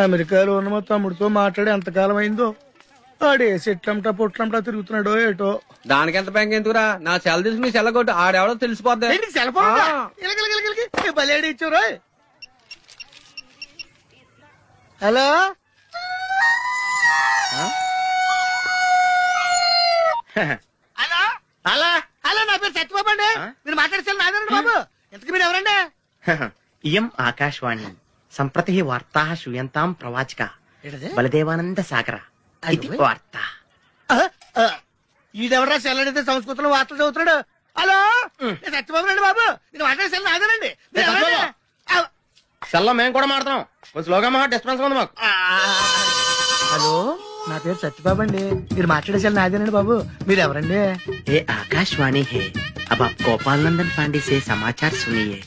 అమెరికాలో ఉన్న మా తమ్ముడితో మాట్లాడి ఎంతకాలం అయిందో ఆడే సెట్లంటా పొట్లంటా తిరుగుతున్నాడో ఏటో. దానికి ఎంత బ్యాంక్ ఎందుకురా? నా సెల్ తీసి మీ సెల్ కొట్టు, ఆడెవడో తెలిసిపోద్ది. సెల్ ఫోన్ బలేడి ఇచ్చారు. హలో హలో హలో హలో, నా పేరు సత్యబాబు అండి. మీరు మాట్లాడేసారు నాదేనండి బాబు. ఎంతకు మీరు ఎవరండి? ఇయం ఆకాశవాణి సంప్రతి వార్తా శ్రూయంతాం ప్రవాచిక బలదేవానంద సాగర ఇది వార్త. ఈడెవరా సెల్ అడిగితే సంస్కృతంలో వార్తలు చదువుతున్నాడు. హలో నేను సత్యబాబు రండి బాబు. మీరు మాట్లాడేసారు నాదేనండి. సెల్లో మేము కూడా మాడతాం. కొంచెం స్లోగా మా డిస్టర్బెన్స్ ఉంది మాకు. హలో నా పేరు సత్యబాబు అండి. మీరు మాట్లాడేసారు నాదేనండి బాబు. మీరు ఎవరండి? ये आकाशवाणी है. अब आप गोपाल नंदन पांडे से समाचार सुनिए.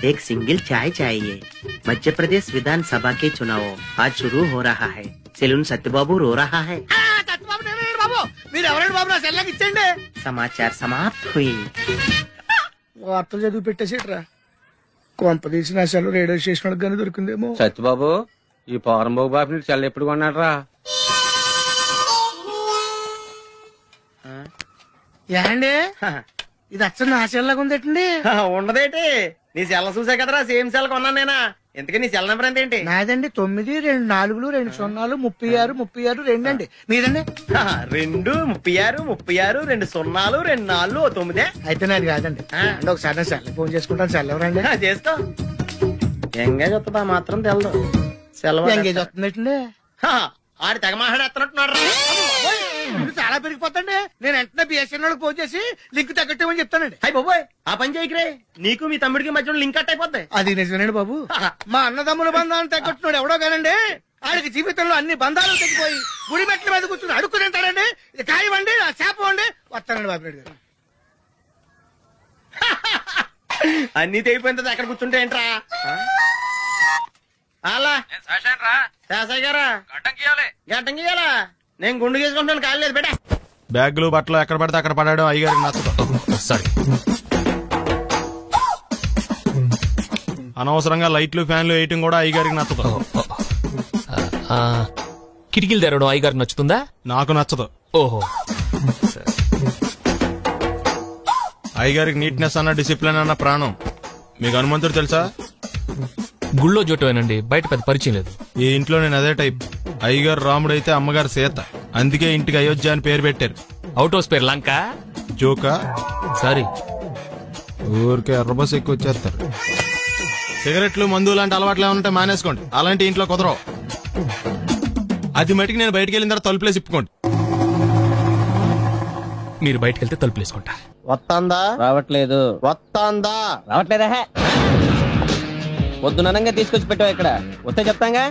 एक सिंगल चाय चाहिए. मध्य प्रदेश विधानसभा के चुनाव आज शुरू हो रहा है. सेलून सत्यबाबू रो रहा है. సత్యబాబు నేనండి బాబు. మీరు ఎవరండి బాబు? నా సెల్లాకి ఇచ్చండి. समाचार समाप्त हुई. వార్తలు చదివి పెట్టేసేట్రా. కొంప తీసి నా సెల్ రేడియో స్టేషన్ వాళ్ళకి కానీ దొరికిందేమో. సత్యబాబు, ఈ పోరంబాబు బాబు నీకు సెల్ ఎప్పుడు కొన్నాడు రా? ఏండి ఇది అచ్చ నా సెల్లాగా ఉందేటండి. ఉండదేటి? నీ సెల్ చూసా కదరా, సేమ్ సెల్ కొన్నాను నేనా. ఎందుకని నీ సెల్ నెంబర్ ఎంతేంటి? నాదండి 9 2 4 2 0 36 36 2 అండి. మీదండి? 2 36 36 2 0 2 4 9. అయితే నాది కాదండి. అంటే ఒకసారి నా సెల్ ఫోన్ చేసుకుంటాను. సెల్ ఎవరండి? చేసుకో. ఎంగేజ్ వస్తుందా మాత్రం తెలదు. సెలవు ఎంగేజ్ వస్తుందండి. ఆడి తెగ మాట్లాడేస్తున్నట్టున్నాడు. చాలా పెరిగిపోతండి. నేను వెంటనే బిఎస్ఎన్ఎల్ ఫోన్ చేసి లింక్ తగ్గట్టమని చెప్తానండి. అయ్యి బాబోయ్, ఆ పని చేయకరే. నీకు మీ తమ్ముడికి మధ్యలో లింక్ కట్ అయిపోద్ది. అది నిజమేనండి బాబు. మా అన్నదమ్ముల బంధాలను తగ్గట్టున్నాడు ఎవడో కానండి. ఆడికి జీవితంలో అన్ని బంధాలు తగ్గిపోయి గుడి మెట్ల మీద కూర్చుని అడుక్కు తింటాడండి. ఇది కాయవండి, ఆ చేప అండి. వస్తానండి బాబు గారు. అన్ని తెగిపోయిన తర్వాత ఎక్కడ కూర్చుంటే ఏంట్రా? అలా శాసయ్య గారా గడ్డం గీయాలా? నేను గుండు గీసుకుంటాను. కాదు లేదు బేటా. బ్యాగులు బట్టలు ఎక్కడ పడితే అక్కడ పడడం అయ్యగారికి నచ్చదు. సారీ. అనవసరంగా లైట్లు ఫ్యాన్లు వేయటం కూడా అయ్యగారికి నచ్చదు. కిటికీలు తెరవడం అయ్యగారికి నచ్చుతుందా? నాకు నచ్చదు. ఓహో. అయ్యగారికి నీట్నెస్ అన్న డిసిప్లిన్ అన్న ప్రాణం. మీకు హనుమంతుడు తెలుసా? గుళ్ళో జోటమేనండి, బయట పెద్ద పరిచయం లేదు. ఈ ఇంట్లో నేను అదే టైప్. అయ్యగారు రాముడు అయితే అమ్మగారు సీత. అందుకే ఇంటికి అయోధ్య అని పేరు పెట్టారు. అవుట్ హౌస్ పేరు లంక. జోకా? సారీ. ఊరికే ఎర్రబస్ ఎక్కువ వచ్చేస్తారు. సిగరెట్లు మందు లాంటి అలవాట్లు ఏమంటే మానేసుకోండి. అలాంటి ఇంట్లో కుదరవు. అది మటుకు నేను బయటకు వెళ్ళిన తర్వాత తలుపులేసి ఇప్పుకోండి. మీరు బయటకు వెళ్తే తలుపులేసుకుంటా. వస్తాందా? రావట్లేదు. వస్తాందా? రావట్లేదా? పొద్దునంగా తీసుకొచ్చి పెట్టావు ఇక్కడ. వస్తే చెప్తాంగా.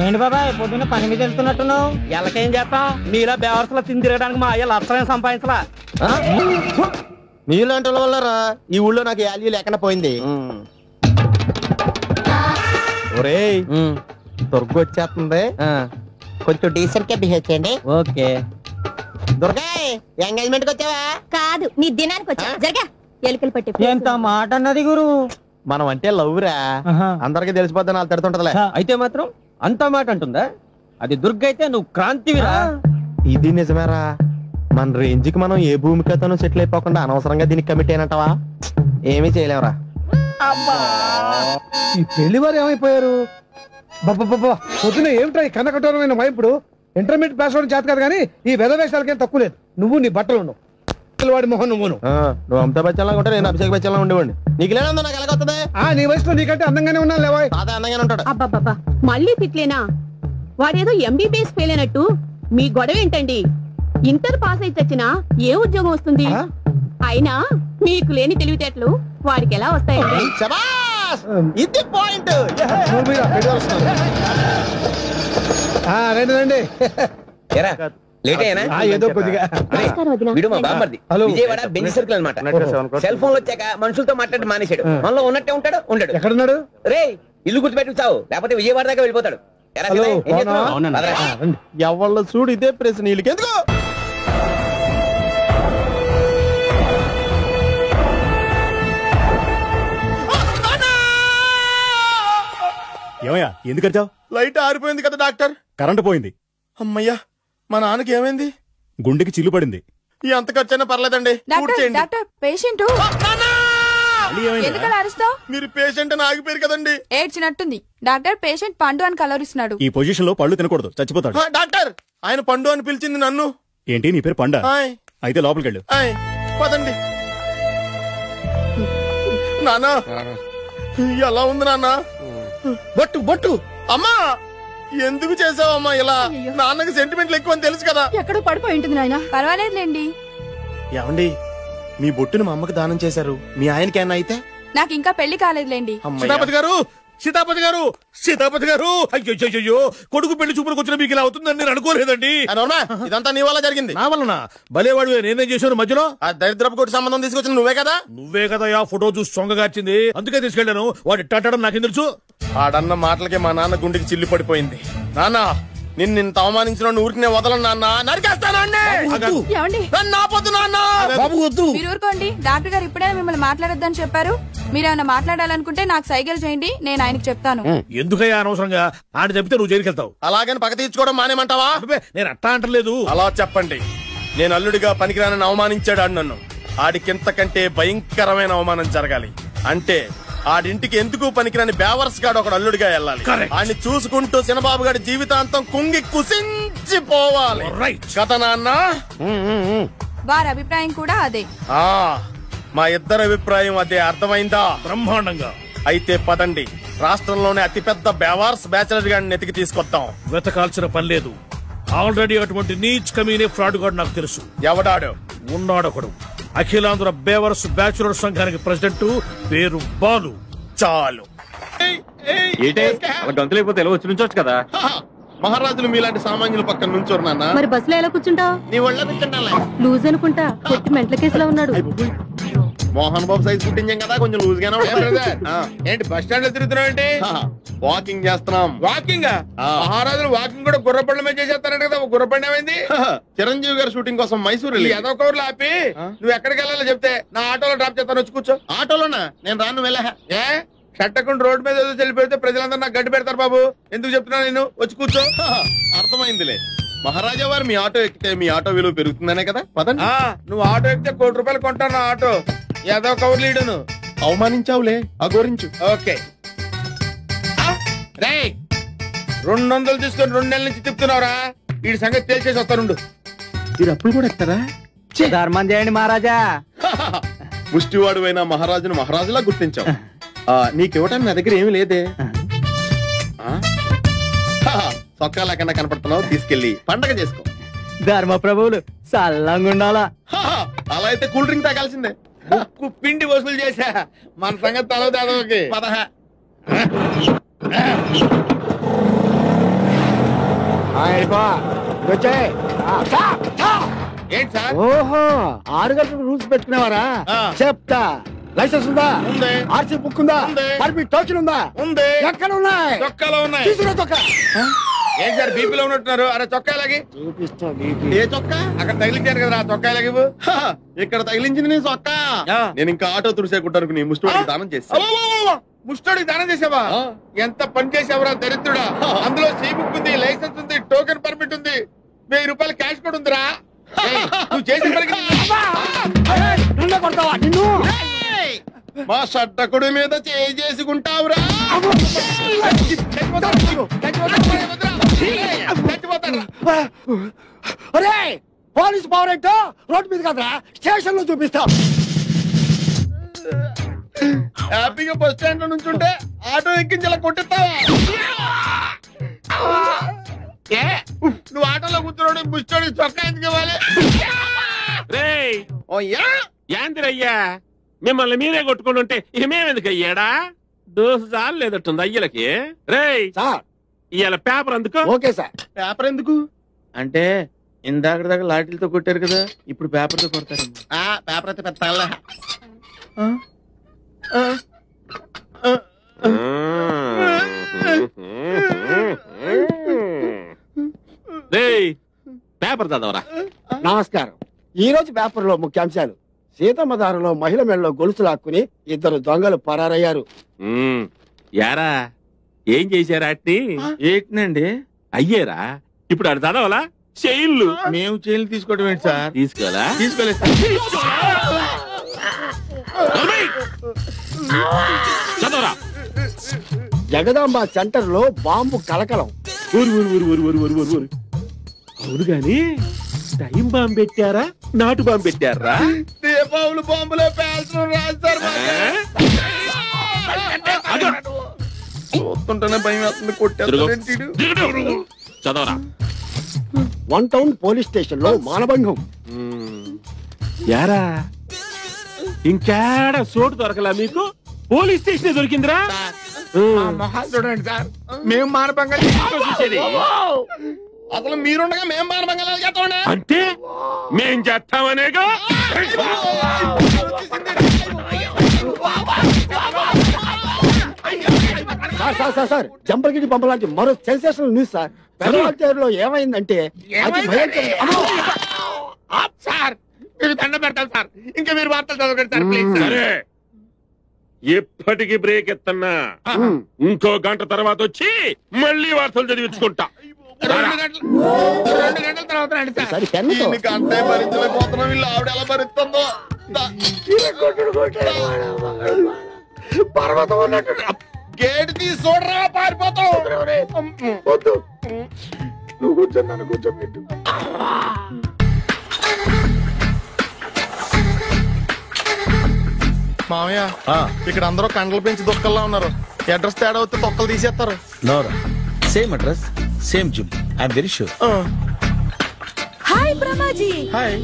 ఏంటి బాబాయ్ పొద్దున్న పని మీద వెళ్తున్నట్టున్నావు? ఎలాకేం చేస్తాం? మీలా బేవర్సలో తిని తిరగడానికి మా అయ్య లక్షలేం సంపాదించలా. మీలాంటి వల్లరా ఈ ఊళ్ళో నాకు వాల్యూ లేకుండా పోయింది. ఒరేయ్, దుర్గ వచ్చేస్తుంది. కొంచెం డీసెంట్ గా బిహేవ్ చేయండి. ఓకే. దుర్గా, ఎంగేజ్మెంట్ కి వచ్చావా? కాదు, నీ దినానికి వచ్చా. జరగా ఎలుకలు పట్టి. ఎంత మాట అన్నది గురు. మనం అంటే లవ్ రా. అందరికి తెలిసిపోద్ది. నాకు తిడుతుంటదిలే. అయితే మాత్రం అంత మాట అంటుందా? అది దుర్గ అయితే నువ్వు క్రాంతివిరా. ఇది నిజమేరా. మన రేంజ్ కి మనం ఏ భూమికతోనూ సెటిల్ అయిపోకుండా అనవసరంగా దీనికి కమిట్ అయినట్టవా? ఏమీ చేయలేవురా. ఈ పెళ్లి వారు ఏమైపోయారు? బాబా పొద్దున ఏమిటా ఈ కన్నకఠోరమైన వైపుడు? ఇంటర్మీడియట్ పాస్ అవడం చేత కాదు కానీ ఈ వెధవేషాలకేం తక్కువ లేదు. నువ్వు నీ బట్టలు ఉండవు. వాడి మొహం నువ్వును. నువ్వు అమితాబ్ బచ్చన్ లాగా ఉంటే నేను అభిషేక్ బచ్చన్ లాగా ఉండేవాడిని. నీకు లేదందో నాకు ఎలాగొస్తుంది? నీ వయసులో నీకంటే అందంగానే ఉన్నా లేవా? అదే అందంగానే ఉంటాడు. అబ్బాబ్బా మళ్ళీ తిట్లేనా? వాడేదో ఎంబీబీఎస్ ఫెయిల్ అయినట్టు మీ గొడవ ఏంటండి? ఇంటర్ పాస్ అయితే వచ్చినా ఏ ఉద్యోగం వస్తుంది? అయినా మీకు లేని తెలివితేటలు వాడికి ఎలా వస్తాయండి? ఇది పాయింట్. రండి రండి. లేట్ అయినా ఏదో కొద్దిగా. విజయవాడ బెంజ్ సర్కిల్ అనమాట. సెల్ ఫోన్ వచ్చాక మనుషులతో మాట్లాడి మానేశాడు. మనలో ఉన్నట్టే ఉంటాడు. ఉండడు. ఎక్కడున్నాడు? రే ఇల్లు గుర్తుపెట్టి చావు, లేకపోతే విజయవాడ దాకా వెళ్ళిపోతాడు. ఎవళ్ళ చూడు ఇదే ప్రశ్న. వీళ్ళకి ఎందుకు? ఏమయ్యా ఎందుకు వచ్చావు? లైట్ ఆరిపోయింది కదా డాక్టర్. కరెంటు పోయింది. అమ్మయ్యా, మా నాన్నకి ఏమైంది? గుండెకి చిల్లు పడింది. ఎంత ఖర్చైనా పర్లేదండి, పూర్తి డాక్టర్ పేషెంట్ ఎందుకలా అరుస్తావు? మీరు పేషెంట్ అని ఆగిపోయారు కదండి. ఏడ్చినట్టుంది. డాక్టర్ పేషెంట్ పండు అని కలరిస్తున్నాడు. ఈ పొజిషన్ లో పళ్ళు తినకూడదు, చచ్చిపోతాడు. డాక్టర్, ఆయన పండు అని పిలిచింది నన్ను. ఏంటి నీ పేరు పండా? అయితే లోపలికి వెళ్ళు. పదండి. నానా ఎలా ఉంది నాన్న? బొట్టు బొట్టు. అమ్మా ఎందుకు చేసావమ్మా ఇలా? నాన్నకి సెంటిమెంట్లు ఎక్కువ అని తెలుసు కదా. ఎక్కడో పడిపోయి ఉంటుంది నాయన. పర్వాలేదులేండి. ఏమండి, మీ బొట్టును మా అమ్మకి దానం చేశారు, మీ ఆయనకేనా అయితే? నాకు ఇంకా పెళ్లి కాలేదులేండి. సీతాపతి గారు, సీతాపతి గారు, సీతాపతి గారు, అయ్యో కొడుకు పెళ్లి చూపులకు వచ్చిన మీకు ఇలా అవుతుందని నేను అనుకోలేదండి. ఇదంతా నీ వల్ల జరిగింది. నా వలన? భలేవాడు, నేనేం చేశాను మధ్యలో? ఆ దరిద్రపు కొట్టి సంబంధం తీసుకొచ్చిన నువ్వే కదా. నువ్వే కదా ఆ ఫోటో చూసి సొంగగార్చింది, అందుకే తీసుకెళ్లాను. వాడు ఇట్టాడడం నాకేం తెలుసు? ఆడన్న మాటలకి మా నాన్న గుండెకి చిల్లి పడిపోయింది. నాన్న, నిన్ను అవమానించిన ఊరికి నేను వదలను నాన్న, నరికేస్తాను. మీరు ఊరుకోండి. డాక్టర్ గారు ఇప్పుడే మిమ్మల్ని మాట్లాడొద్దని చెప్పారు. మీరేమైనా మాట్లాడాలనుకుంటే నాకు సైకిల్ చేయండి, నేను ఆయనకి చెప్తాను. ఎందుకయ్యా అనవసరంగా? ఆయన చెప్తే నువ్వు జైలుకి వెళ్తావు. అలాగని పక్క తీర్చుకోవడం మానేమంటావా? నేను అట్టా అంటలేదు. అలా చెప్పండి. నేను అల్లుడిగా పనికిరానని అవమానించాడు ఆడు నన్ను. ఆడికింతకంటే భయంకరమైన అవమానం జరగాలి. అంటే ఆడింటికి ఎందుకు పనికిరాని బేవర్స్ గాడు ఒకడు అల్లుడిగా వెళ్ళాలి. ఆడిని చూసుకుంటూ చిన్నబాబు గారి జీవితాంతం కుంగి కుసించిపోవాలి. కథ నాన్న. వారి అభిప్రాయం కూడా అదే. మా ఇద్దరి అభిప్రాయం అదే. అర్థమైందా? బ్రహ్మాండంగా. అయితే పదండి, రాష్ట్రంలోనే అతిపెద్ద బేవార్స్ బ్యాచిలర్ గాడిని ఎతికి తీసుకొద్దాం. వెతకాల్సిన పని లేదు. ఆల్రెడీ అటువంటి నీచ్ కమీనే ఫ్రాడ్ గాడు నాకు తెలుసు. ఎవడాడు? ఉన్నాడొకడు. అఖిలాంధ్ర బేవర్స్ బ్యాచులర్ సంఘానికి ప్రెసిడెంట్, పేరు బాలు. చాలు. గంతులైపోతే ఎలా వచ్చి నుంచోచ్చు కదా. మహారాజులు మీలాంటి సామాన్యుల పక్కన నుంచోరు నాన్న. మరి బస్సులో ఎలా కూర్చుంటావు? నీ ఒళ్ళ కూర్చుంటా. లూజ్ అనుకుంటా, కొట్టి మెంట్ల కేసులో ఉన్నాడు. మోహన్ బాబు సైజ్ పుట్టించాం కదా, కొంచెం లూజ్ గానే ఏంటి బస్ స్టాండ్ లో తిరుగుతున్నావు? ఏంటి వాకింగ్ చేస్తున్నాం. వాకింగ్? మహారాజులు వాకింగ్ కూడా గుర్రపండ్ల మీద చేసేస్తారంట కదా. గుర్రపండి ఏమైంది? చిరంజీవి గారి షూటింగ్ కోసం మైసూరు ఏదో కవర్లు ఆపి నువ్వు ఎక్కడికి వెళ్ళాలో చెప్తే నా ఆటోలో డ్రాప్ చేస్తాను, వచ్చి కూర్చో. ఆటోలోనా? నేను రాను, వెళ్ళా. ఏ షట్టకుండా రోడ్డు మీద ఏదో చెల్లిపెడితే ప్రజలందరూ నాకు గడ్డి పెడతారు బాబు. ఎందుకు చెప్తున్నా నేను? వచ్చి కూర్చో. అర్థమైందిలే. మహారాజా వారు మీ ఆటో ఎక్కితే మీ ఆటో విలువ పెరుగుతుందనే కదా. పదండి. నువ్వు ఆటో ఎక్కితే ₹1,00,00,000 కొంటాను నా ఆటో. ఏదో కవర్ లీడు నువ్వు అవమానించావులే, అగోరించు. ఓకే రే, 200 తీసుకొని 2 నెలల నుంచి తిప్పుతున్నావురా. వీడి సంగతి తేల్చేసి వస్తానుండు. మీరు అప్పుడు కూడా ఎత్తారా? ధర్మం చేయండి మహారాజా. ముష్టివాడు అయినా మహారాజును మహారాజులా గుర్తించావు. నీకివ్వటానికి నా దగ్గర ఏమీ లేదే. సొక్కాల కన్నా కనపడుతున్నావు, తీసుకెళ్లి పండగ చేసుకో. ధర్మ ప్రభువులు చల్లంగా ఉండాలా. అలా అయితే కూల్ డ్రింక్ తాగాల్సిందే. ఉక్కు పిండి వసూలు చేశా. మన సంగతి తలవుతాదోకి. ఏంటి సార్? ఓహో, 6 గంటలకు రూల్స్ పెట్టుకునేవారా? చెప్తా. లైసెన్స్ ఉందా? ఉంది. ఆర్సీ బుక్ ఉందా? పర్మిట్ టోకెన్ ఉందా? ఉంది. ఎక్కడ ఉన్నాయి? చొక్కాలో ఉన్నాయి. తీసుకురా చొక్కా. ఏంటి సార్ బీపీలో ఉన్నట్టున్నారు? అరే చొక్కా లాగి. చూపిస్తా. ఏ చొక్కా? అక్కడ తగిలించారు కదా, చొక్కా లాగి. ఇక్కడ తగిలించింది నీ చొక్కా. నేను ఇంకా ఆటో తుడిసేకుంటాను నీ ముష్టి దానం చేస్తా. ముష్టోడికి దానం చేసావా? ఎంత పని చేసావురా దరిద్రుడా. అందులో సీ బుక్ ఉంది, లైసెన్స్ ఉంది, టోకెన్ పర్మిట్ ఉంది, ₹1000 క్యాష్ కూడా ఉందిరా. నువ్వు చేసిన పనికి నిన్ను మా షట్టకుడి మీద చేసుకుంటావురా. అరే, పోలీస్ పవర్ ఏంటో రోడ్డు మీద కదరా, స్టేషన్ లో చూపిస్తా. హ్యాపీగా బస్ స్టాండ్ లో నుంచుంటే ఆటో ఎక్కించి ఇలా కొట్టిస్తావా? నువ్వు ఆటోలో కూర్చున్నాడు, ముష్టోడికి చొక్కా ఎందుకు ఇవ్వాలి? యాందిరయ్యా, మిమ్మల్ని మీరే కొట్టుకుంటుంటే ఏమేమెందుకు అయ్యాడా? దోసు చాలు లేదట్టుంది అయ్యలకి. రేయ్ సార్, ఇవాళ పేపర్ అందుకో. Okay sir. పేపర్ ఎందుకు అంటే ఇందాక దాకా లాఠీలతో కొట్టారు కదా, ఇప్పుడు పేపర్ తో కొడతారు. పేపర్ అయితే పెద్ద రేయ్ పేపర్ చదవరా. నమస్కారం. ఈ రోజు పేపర్ లో ముఖ్యాంశాలు: సీతమ్మ దారిలో మహిళ మెడలో గొలుసు లాక్కుని 2 దొంగలు పరారయ్యారు. యారా ఏం చేశారా అట్ని? ఏంటండి? అయ్యేరా ఇప్పుడు ఆడు చదవాలా? చైన్లు మేము చైన్లు తీసుకోవడం ఏంటి సార్? తీసుకోవాలా? తీసుకోలేదు చదవరా. జగదాంబ సెంటర్ లో బాంబు కలకలం. ఊరు ఊరు ఊరు ఊరు ఊరు ఊరు ఊరు ఊరు. అవును గాని టైం బాంబు పెట్టారా నాటు బాంబు పెట్టారా? దీపావళి బాంబులో పేల్చడం రాస్తారు. చూస్తుంటేనే భయం వేస్తుంది. కొట్టేస్తాడు. చదవరా. 1 టౌన్ పోలీస్ స్టేషన్ లో మానభంగం. యారా ఇంకేడ చోటు దొరకలా మీకు? పోలీస్ స్టేషన్ దొరికిందిరా? మొహాలు చూడండి సార్. మేము మానభంగా చూసేది. అసలు మీరుండగా మేము మానభంగా చేస్తామండి. అంటే మేం చేస్తామనేగా. సార్ జంపర్గిరి పంప లాంటి మరో సెన్సేషనల్ న్యూస్ సార్. పెదవాళ్ళలో ఏమైందంటే అతి భయంకర. సార్ మీరు దండ పెడతారు సార్. ఇంకా మీరు వార్తలు చదవకండి సార్ ప్లీజ్. సరే ఎప్పటికి బ్రేక్ ఎత్తన్నా. ఇంకో గంట తర్వాత వచ్చి మళ్ళీ వార్తలు చదివించుకుంటా. 2 గంటల తర్వాత రండి సార్. గంట భరించలేకపోతున్నాం. వీళ్ళు ఆవిడ ఎలా భరిస్తుందో. పర్వతం ఉన్నట్టు గేటు తీసి చూడరా పారిపోతావు. నువ్వు కూర్చొని నన్ను కూర్చోబెట్టు. మామయ్య ఇక్కడ అందరూ కండలు పెంచి దుక్కల్లా ఉన్నారు. అడ్రస్ తేడా వస్తే తొక్కలు తీసేస్తారు. నోరా same address same gym. I'm very sure. Hi Brahmaji. Hi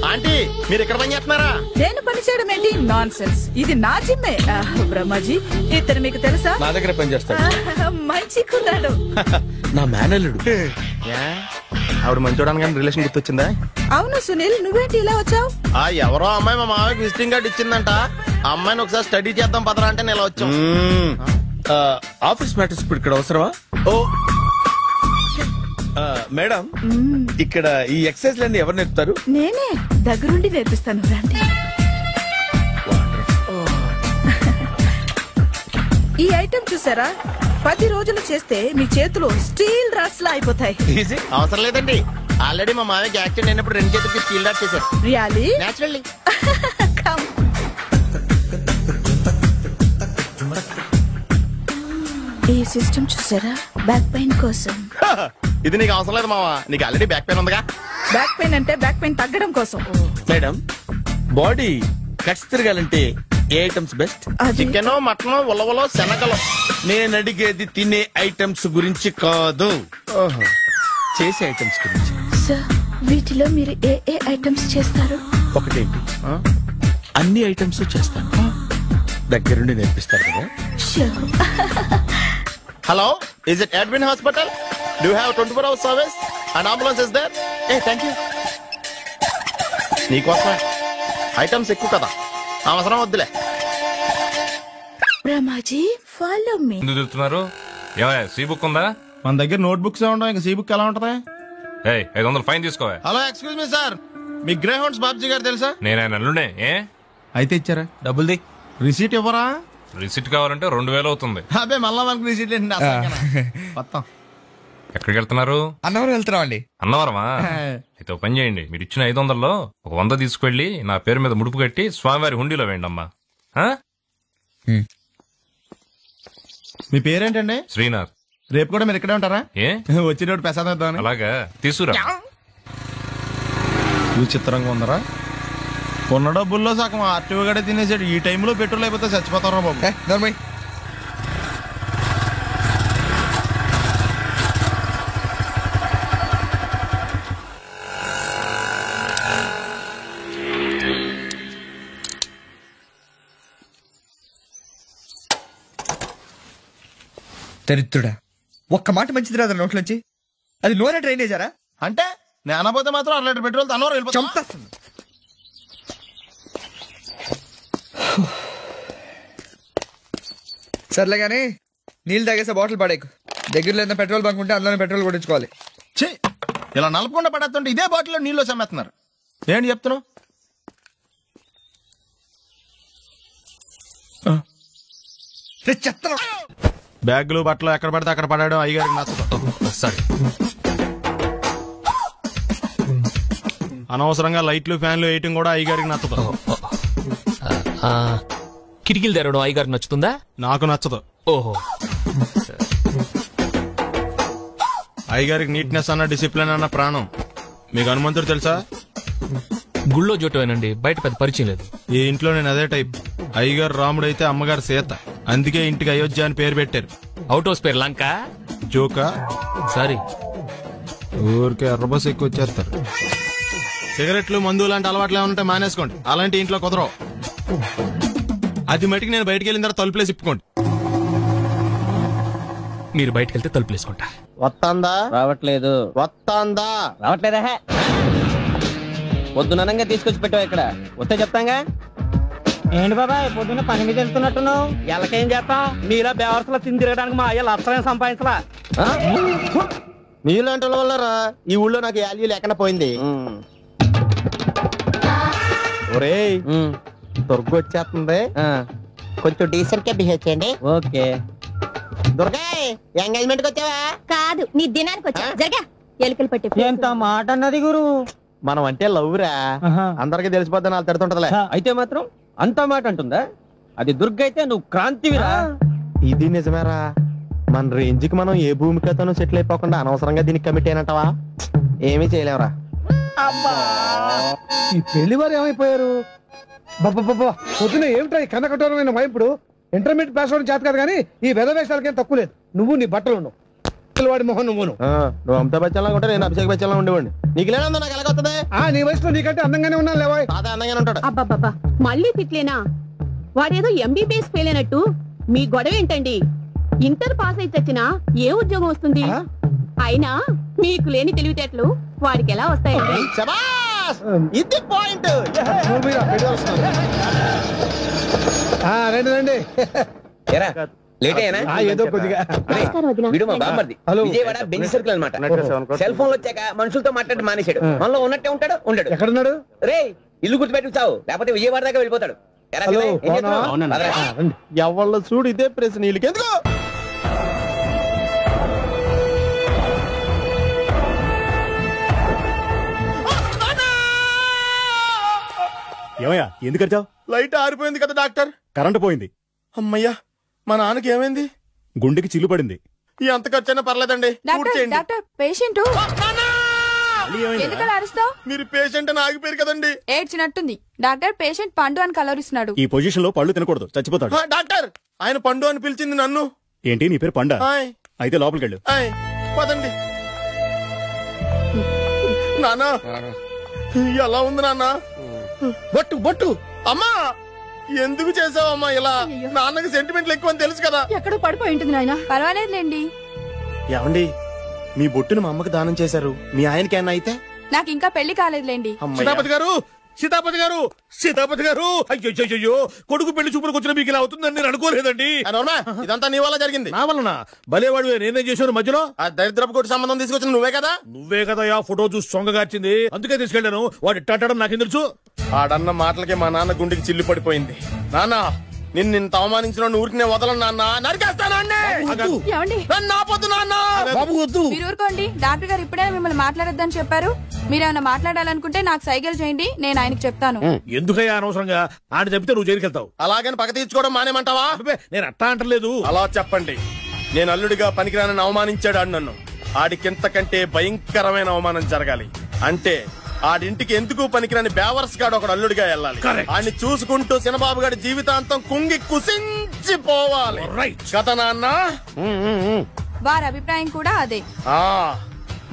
aunty, మీరు ఇక్కడ పని చేస్తున్నారా? నేను పని చేయడం ఏంటి? Nonsense. ఇది నా జిమ్మే. బ్రహ్మాజీ ఇతను మీకు తెలుసా? నా దగ్గర పని చేస్తాడు. మంచి కుర్రాడు. నా మేనల్లుడు. ఆవిడ మంచోడానికి రిలేషన్ గుర్తొచ్చిందా? అవును సునీల్, నువ్వేంటి ఇలా వచ్చావు? ఎవరో అమ్మాయి మా మామయ్యకి విజిటింగ్ కార్డు ఇచ్చిందంట. ఆ అమ్మాయిని ఒకసారి స్టడీ చేద్దాం పదరా అంటే నేను ఇలా వచ్చాం. ఆఫీస్ మ్యాటర్స్ ఇప్పుడు ఇక్కడ అవసరమా? ఓ మేడం, ఇక్కడ ఈ ఎక్సర్సైజ్ లన్నీ ఎవరు నేర్పుతారు? నేనే దగ్గరుండి నేర్పిస్తాను. రండి. ఈ ఐటెం చూసారా? 10 రోజులు చేస్తే మీ చేతులు స్టీల్ రాట్స్ లా అయిపోతాయి. అవసరం లేదండి. ఆల్రెడీ మా మామయ్యకి యాక్సిడెంట్ అయినప్పుడు 2 చేతులకి స్టీల్ డాట్ చేశారు. రియల్లీ? నేచురల్లీ. ఈ సిస్టమ్ చూసారా? బ్యాక్ పెయిన్ కోసం. ఇది నీకు అవసరం లేదు మావా, నీకు ఆల్రెడీ బ్యాక్ పెయిన్ ఉందిగా. బ్యాక్ పెయిన్ అంటే బ్యాక్ పెయిన్ తగ్గడం కోసం. మేడం, బాడీ కట్స్ తిరగాలంటే ఏ ఐటమ్స్ బెస్ట్? చికెన్, మటన్, ఉలవలో, శనగలు. నేను అడిగేది తినే ఐటమ్స్ గురించి కాదు, చేసే ఐటమ్స్ గురించి. సార్, వీటిలో మీరు ఏ ఏ ఐటమ్స్ చేస్తారు? ఒకటేంటి, అన్ని ఐటమ్స్ చేస్తాను. దగ్గరుండి నేర్పిస్తారు కదా. Hello, is it admin hospital? Do have 24 hours service and ambulance is there? Thank you. నీకోసమే. ఐటమ్స్ ఎక్కువ కదా, అవసరం వద్దులే. Brahmaji, follow me. ఎందుకు తిరుగుతున్నారు? ఏమయ్య, సీ బుక్ ఉందా? మన దగ్గర నోట్ బుక్స్ ఉండవు, ఇంకా సీ బుక్ ఎలా ఉంటది? 500 ఫైన్ తీసుకోవా. హలో, ఎక్స్క్యూజ్ మీ సార్, మీ గ్రే హౌండ్స్ బాబ్జీ గారు తెలుసా? నేను ఆయన అల్లుడే. అయితే ఇచ్చారా? డబ్బుల్ది రిసీట్ ఇవ్వరా? రిసిట్ కావాలంటే 2000 అవుతుంది. అబ్బే, మళ్ళా మనకి రిసీట్ ఏంటి? మొత్తం ఎక్కడికి వెళ్తున్నారు? అన్నవరం వెళ్తున్నాం అండి. అన్నవరమా? అయితే ఒక పని చేయండి, మీరు ఇచ్చిన 500లో ఒక 100 తీసుకెళ్లి నా పేరు మీద ముడుపు కట్టి స్వామివారి హుండీలో వేయండి అమ్మా. మీ పేరేంటండి? శ్రీనాథ్. రేపు కూడా మీరు ఇక్కడే ఉంటారా? వచ్చేటప్పుడు ప్రసాదం అలాగా తీసుకురా. విచిత్రంగా ఉందరా, ఉన్న డబ్బుల్లో సగం ఆర్టీఓ గడే తినేసాడు. ఈ టైంలో పెట్రోల్ అయిపోతే చచ్చిపోతారా బాబు. దరిద్రుడా, ఒక్క మాట మంచిది రాదు నోట్లోంచి. అది నూనె డ్రైనేజారా? అంటే నేనపోతే మాత్రం 1 లీటర్ పెట్రోల్ తనవరం వెళ్ళిపోతాం. చంపేస్తుంది. సర్లే కానీ నీళ్ళు తాగేసే బాటిల్ పడేకు. దగ్గరలో ఏదైనా పెట్రోల్ బంక్ ఉంటే అందులోనే పెట్రోల్ కొట్టించుకోవాలి. ఇలా నలపకుండా పడేస్తుంటే ఇదే బాటిల్లో నీళ్ళు సమ్మేస్తున్నారు. ఏంటి చెప్తున్నావు? చెత్త బ్యాగులు బట్టలు ఎక్కడ పడితే అక్కడ పడడం అయ్యగారికి నచ్చదు. సారీ. అనవసరంగా లైట్లు ఫ్యాన్లు వేయటం కూడా అయ్యగారికి నచ్చదు. కిటికీలు తెరవడం అయ్యగారికి నచ్చుతుందా? నాకు నచ్చదు. ఓహో. అయ్యగారికి నీట్నెస్ అన్న డిసిప్లిన్ అన్న ప్రాణం. మీకు హనుమంతుడు తెలుసా? గుళ్ళో జోటమేనండి, బయట పెద్ద పరిచయం లేదు. ఈ ఇంట్లో నేను అదే టైప్. అయ్యగారు రాముడు అయితే అమ్మగారు సీత. అందుకే ఇంటికి అయోధ్య అని పేరు పెట్టారు. అవుట్ హౌస్ పేరు లంక. జోకా? సారీ. ఊరికే ఎర్రబస్ ఎక్కువ వచ్చేస్తారు. సిగరెట్లు మందు లాంటి అలవాట్లు ఏమంటే మానేసుకోండి. అలాంటి ఇంట్లో కుదరవు. అది మటుకు నేను బయటికి వెళ్ళిన తర్వాత తలుపులేసి ఇప్పుకోండి. మీరు బయటకు వెళ్తే తలుపులు వేసుకుంటా. వస్తాందా? రావట్లేదు. వస్తాందా? రావట్లేదా? పొద్దునంగా తీసుకొచ్చి పెట్టావు ఇక్కడ. వస్తే చెప్తాంగా. ఏంటి బాబాయ్ పొద్దున్న పని మీద వెళ్తున్నట్టున్నావు? ఎలాకేం చేస్తాం? మీలా బేవర్సలో తిని తిరగడానికి మా అయ్య లక్షణం సంపాదించలా. మీలాంటి వాళ్ళ వల్లరా ఈ ఊళ్ళో నాకు వాల్యూ లేకుండా పోయింది. ఒరేయ్ దుర్గ వచ్చేస్తుంది, కొంచెం డీసెంట్ గా బిహేవ్ చేయండి. ఓకే. దుర్గా ఎంగేజ్మెంట్ కి వచ్చావా? కాదు, నీ దినానికి వచ్చా. జరగా ఎలుకలు పట్టి. ఎంత మాట అన్నది గురు. మనం అంటే లవ్ రా, అందరికి తెలిసిపోద్ది. వాళ్ళు తిడుతుంటదిలే. అయితే మాత్రం అంత మాట అంటుందా? అది దుర్గ అయితే నువ్వు క్రాంతివిరా. ఇది నిజమేరా. మన రేంజ్ కి మనం ఏ భూమికతోనూ సెటిల్ అయిపోకుండా అనవసరంగా దీనికి కమిట్ అయినట్టవా? ఏమీ చేయలేవురా. ఈ పెళ్లి వారు ఏమైపోయారు? బాబా పొద్దున ఏమిటా ఈ కన్నకఠోరమైన వైపుడు? ఇంటర్మీడియట్ పాస్ అవడం చేత కాదు కానీ ఈ వెధవేషాలకేం తక్కువ లేదు. నువ్వు నీ బట్టలు ఉన్నావు, వాడి మొహన్ నువ్వును. నువ్వు అమితాబ్ బచ్చన్ లాగా ఉంటే నేను అభిషేక్ బచ్చన్ లాగా ఉండేవాడిని. నీకు లేనందో నాకు ఎలాగొస్తుంది? నీ వయసులో నీకంటే అందంగానే ఉన్నాను లేవా? తాత అందంగానే ఉంటాడు. అబ్బాబ్బా మళ్ళీ తిట్లేనా? వాడేదో ఎంబీబీఎస్ ఫెయిల్ అయినట్టు మీ గొడవ ఏంటండి? ఇంటర్ పాస్ అయితే వచ్చినా ఏ ఉద్యోగం వస్తుంది? అయినా మీకు లేని తెలివితేటలు వాడికి ఎలా వస్తాయండి? ఇది పాయింట్. రండి రండి. ఏదో కొద్దిగా విజయవాడ బెంచ్ సర్కిల్ అనమాట. సెల్ ఫోన్ వచ్చాక మనుషులతో మాట్లాడి మానేశాడు. మనలో ఉన్నట్టే ఉంటాడు. ఉండడు. ఎక్కడున్నాడు? రే ఇల్లు గుర్తుపెట్టి చావు, లేకపోతే విజయవాడ దాకా వెళ్ళిపోతాడు. ఎవళ్ళ చూడు ఇదే ప్రశ్న. వీళ్ళకి ఎందుకు? ఏమయ్యా ఎందుకు వచ్చావు? లైట్ ఆరిపోయింది కదా డాక్టర్. కరెంటు పోయింది. అమ్మయ్యా, మా నాన్నకి ఏమైంది? గుండెకి చిల్లు పడింది. ఎంత ఖర్చైనా పర్లేదండి. డాక్టర్ పేషెంట్ ఎందుకలా అరుస్తావు? మీరు పేషెంట్ అని ఆగిపోయారు కదండి. ఏడ్చినట్టుంది. డాక్టర్ పేషెంట్ పండు అని కలవరిస్తున్నాడు. ఈ పొజిషన్ లో పళ్ళు తినకూడదు, చచ్చిపోతాడు. డాక్టర్ ఆయన పండు అని పిలిచింది నన్ను. ఏంటి నీ పేరు పండా? అయితే లోపలికి వెళ్ళు. పదండి. నాన్న ఎలా ఉంది నాన్న? బొట్టు బొట్టు. అమ్మా ఎందుకు చేసావమ్మా ఇలా? నాన్నకి సెంటిమెంట్లు ఎక్కువ తెలుసు కదా. ఎక్కడో పడిపోయి ఉంటుంది నాయన. పర్వాలేదులేండి. ఏమండి మీ బొట్టును మా అమ్మకి దానం చేశారు, మీ ఆయనకి ఏమన్నా అయితే? నాకు ఇంకా పెళ్లి కాలేదులేండి. సీతాపతి గారు, సీతాపతి గారు, సీతాపతి గారు, అయ్యో కొడుకు పెళ్లి చూపులకు వచ్చిన మీకు ఇలా అవుతుందని నేను అనుకోలేదండి. ఇదంతా నీ వల్ల జరిగింది. నా వలన? భలేవాడు, నేనేం చేశాను మధ్యలో? ఆ దరిద్రపు కొట్టి సంబంధం తీసుకొచ్చిన నువ్వే కదా ఆ ఫోటో చూసి సొంగగార్చింది. అందుకే తీసుకెళ్లాను. వాడు ఇట్టాడడం నాకేం తెలుసు? ఆడన్న మాటలకి మా నాన్న గుండెకి చిల్లు పడిపోయింది. నాన్న నిన్ను అవమానించిన ఊరికి నేను వదలను నాన్న. నరికేస్తాను. మీరు ఊరుకోండి. డాక్టర్ గారు ఇప్పుడే మిమ్మల్ని మాట్లాడొద్దని చెప్పారు. మీరేమైనా మాట్లాడాలనుకుంటే నాకు సైగలు చేయండి, నేను ఆయనకు చెప్తాను. ఎందుకయ్యా అనవసరంగా ఆయన చెప్తే నువ్వు జైలుకెళ్తావు? అలాగని పక్క తీర్చుకోవడం మానేమంటావా? నేను అట్టా అంటలేదు. అలా చెప్పండి. నేను అల్లుడిగా పనికిరానని అవమానించాడు ఆడు నన్ను. ఆడికింతకంటే భయంకరమైన అవమానం జరగాలి. అంటే ఆడింటికి ఎందుకు పనికిరాని బేవర్స్ గాడు ఒకడు అల్లుడిగా వెళ్ళాలి. ఆడిని చూసుకుంటూ చిన్నబాబు గారి జీవితాంతం కుంగి కుసించిపోవాలి కదా నాన్న? వారి అభిప్రాయం కూడా అదే.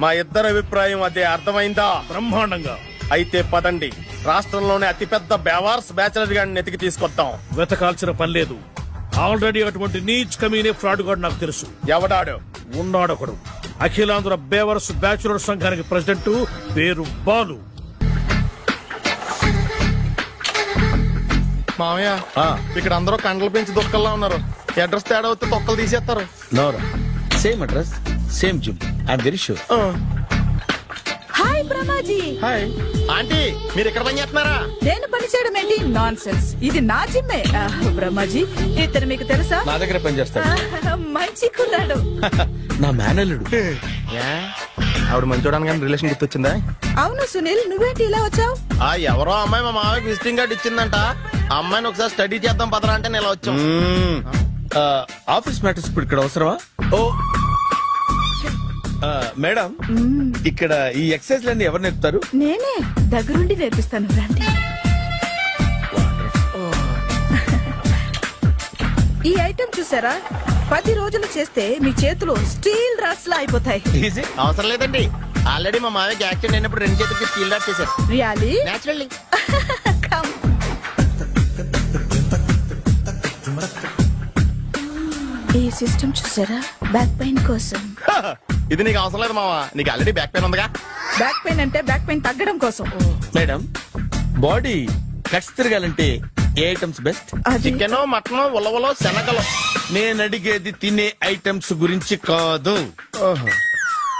మా ఇద్దరి అభిప్రాయం అదే. అర్థమైందా? బ్రహ్మాండంగా. అయితే పదండి, రాష్ట్రంలోనే అతిపెద్ద బేవార్స్ బ్యాచిలర్ గాడిని ఎతికి తీసుకొద్దాం. వెతకాల్సిన పని లేదు. ఆల్రెడీ అటువంటి నీచ్ కమీనే ఫ్రాడ్ గాడు నాకు తెలుసు. ఎవడాడు? ఉన్నాడొకడు. అఖిలాంధ్ర బేవర్స్ బ్యాచులర్ సంఘానికి ప్రెసిడెంట్, పేరు బాలు. మామయ్య ఇక్కడ అందరూ కండలు పెంచి దుక్కల్లా ఉన్నారు. అడ్రస్ తేడా వస్తే తొక్కలు తీసేస్తారు. Same address, same gym. I'm very sure. Hi Brahmaji. Hi aunty, మీరు ఇక్కడ పని చేస్తున్నారా? నేను పని చేయడం ఏంటి? Nonsense. ఇది నా జిమ్మే. బ్రహ్మాజీ, ఇతను మీకు తెలుసా? నా దగ్గర పని చేస్తాడు. మంచి కుర్రాడు. నా మేనల్లుడు. ఆవిడ మంచి చూడడానికి రిలేషన్ గుర్తొచ్చిందా? అవును సునీల్, నువ్వేంటి ఇలా వచ్చావు? ఎవరో అమ్మాయి మా మామయ్యకి విజిటింగ్ కార్డు ఇచ్చిందంట. ఆ అమ్మాయిని ఒకసారి స్టడీ చేద్దాం పదరా అంటే నేను ఇలా వచ్చాం. ఆఫీస్ మ్యాటర్స్ ఇప్పుడు ఇక్కడ అవసరమా? ఓ మేడం, ఇక్కడ ఈ ఎక్సర్సైజ్ లన్నీ ఎవరు నేర్పుతారు? నేనే దగ్గరుండి నేర్పిస్తాను, రండి. ఈ ఐటమ్ చూసారా? 10 రోజులు చేస్తే మీ చేతులు స్టీల్ రాట్స్ లా అయిపోతాయి. అవసరం లేదండి, ఆల్రెడీ మా మామయ్యకి యాక్సిడెంట్ అయినప్పుడు 2 చేతులకి స్టీల్ డాట్ చేశారు. రియల్లీ? నేచురల్లీ. ఈ సిస్టమ్ చూసారా? బ్యాక్ పెయిన్ కోసం. ఇది నీకు అవసరం లేదు మావా, నీకు ఆల్రెడీ బ్యాక్ పెయిన్ ఉందిగా. బ్యాక్ పెయిన్ అంటే బ్యాక్ పెయిన్ తగ్గడం కోసం. మేడం, బాడీ కట్స్ తిరగాలంటే ఏ ఐటమ్స్ బెస్ట్? చికెన్, మటన్, ఉలవలో, శనగలు. నేను అడిగేది తినే ఐటమ్స్ గురించి కాదు,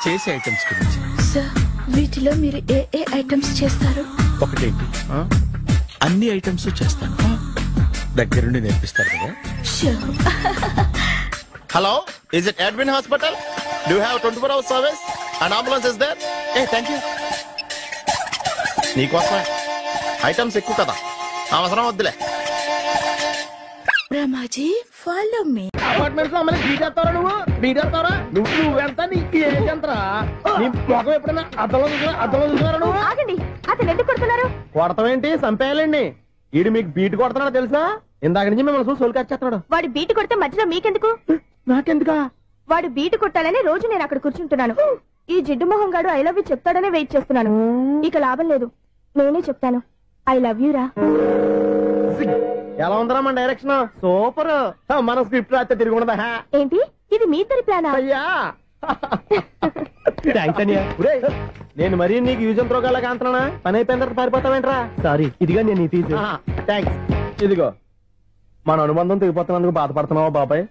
చేసే ఐటమ్స్ గురించి. సార్, వీటిలో మీరు ఏ ఏ ఐటమ్స్ చేస్తారు? ఒకటేంటి, అన్ని ఐటమ్స్ చేస్తాను. దగ్గరుండి నేర్పిస్తారు కదా. Hello, is it admin hospital? Do have 24 hours service and ambulance is there? Thank you. నీకోసమే ఐటమ్స్ ఎక్కువ కదా, అవసరం వద్దులే. బ్రహ్మాజీ, ఫాలో మీ. అపార్ట్మెంట్స్ లో అమ్మని బీటేస్తారా? నువ్వెంత నీకు ఏంటంతరా? నీ మొఖం ఎప్పుడైనా అద్దంలో చూసారా నువ్వు? ఆగండి, అతను ఎందుకు కొడుతున్నారు? కొడతామేంటి, చంపేయాలండి. ఈడు మీకు బీట్ కొడుతున్నాడు తెలుసా? ఇందాక నుంచి మిమ్మల్ని చూసి సోలు కచ్చేస్తున్నాడు. వాడు బీటు కొడితే మధ్యలో మీకెందుకు? నాకెందుకా? వాడు బీటు కొట్టాలని రోజు నేను అక్కడ కూర్చుంటున్నాను. ఈ జిడ్డు మొహం గాడు ఐ లవ్ యూ చెప్తాడనే వెయిట్ చేస్తున్నాను. ఇక లాభం లేదు, నేనే చెప్తాను. ఐ లవ్ యూ రా. ఎలా ఉందరా మన డైరెక్షన్? సూపర్. మన స్క్రిప్ట్ రాస్తే తిరిగి ఉండదా? ఏంటి ఇది మీ ఇద్దరి ప్లానా? అయ్యా నేను మరీ నీకు యూజ్ ఎంతో గల కాంతనా? పని అయిపోయిన తర్వాత పారిపోతావేంట్రా? సారీ, ఇదిగా నేను తీసి. థ్యాంక్స్. ఇదిగో, మన అనుబంధం తెగిపోతున్నందుకు బాధపడుతున్నావా బాబాయ్?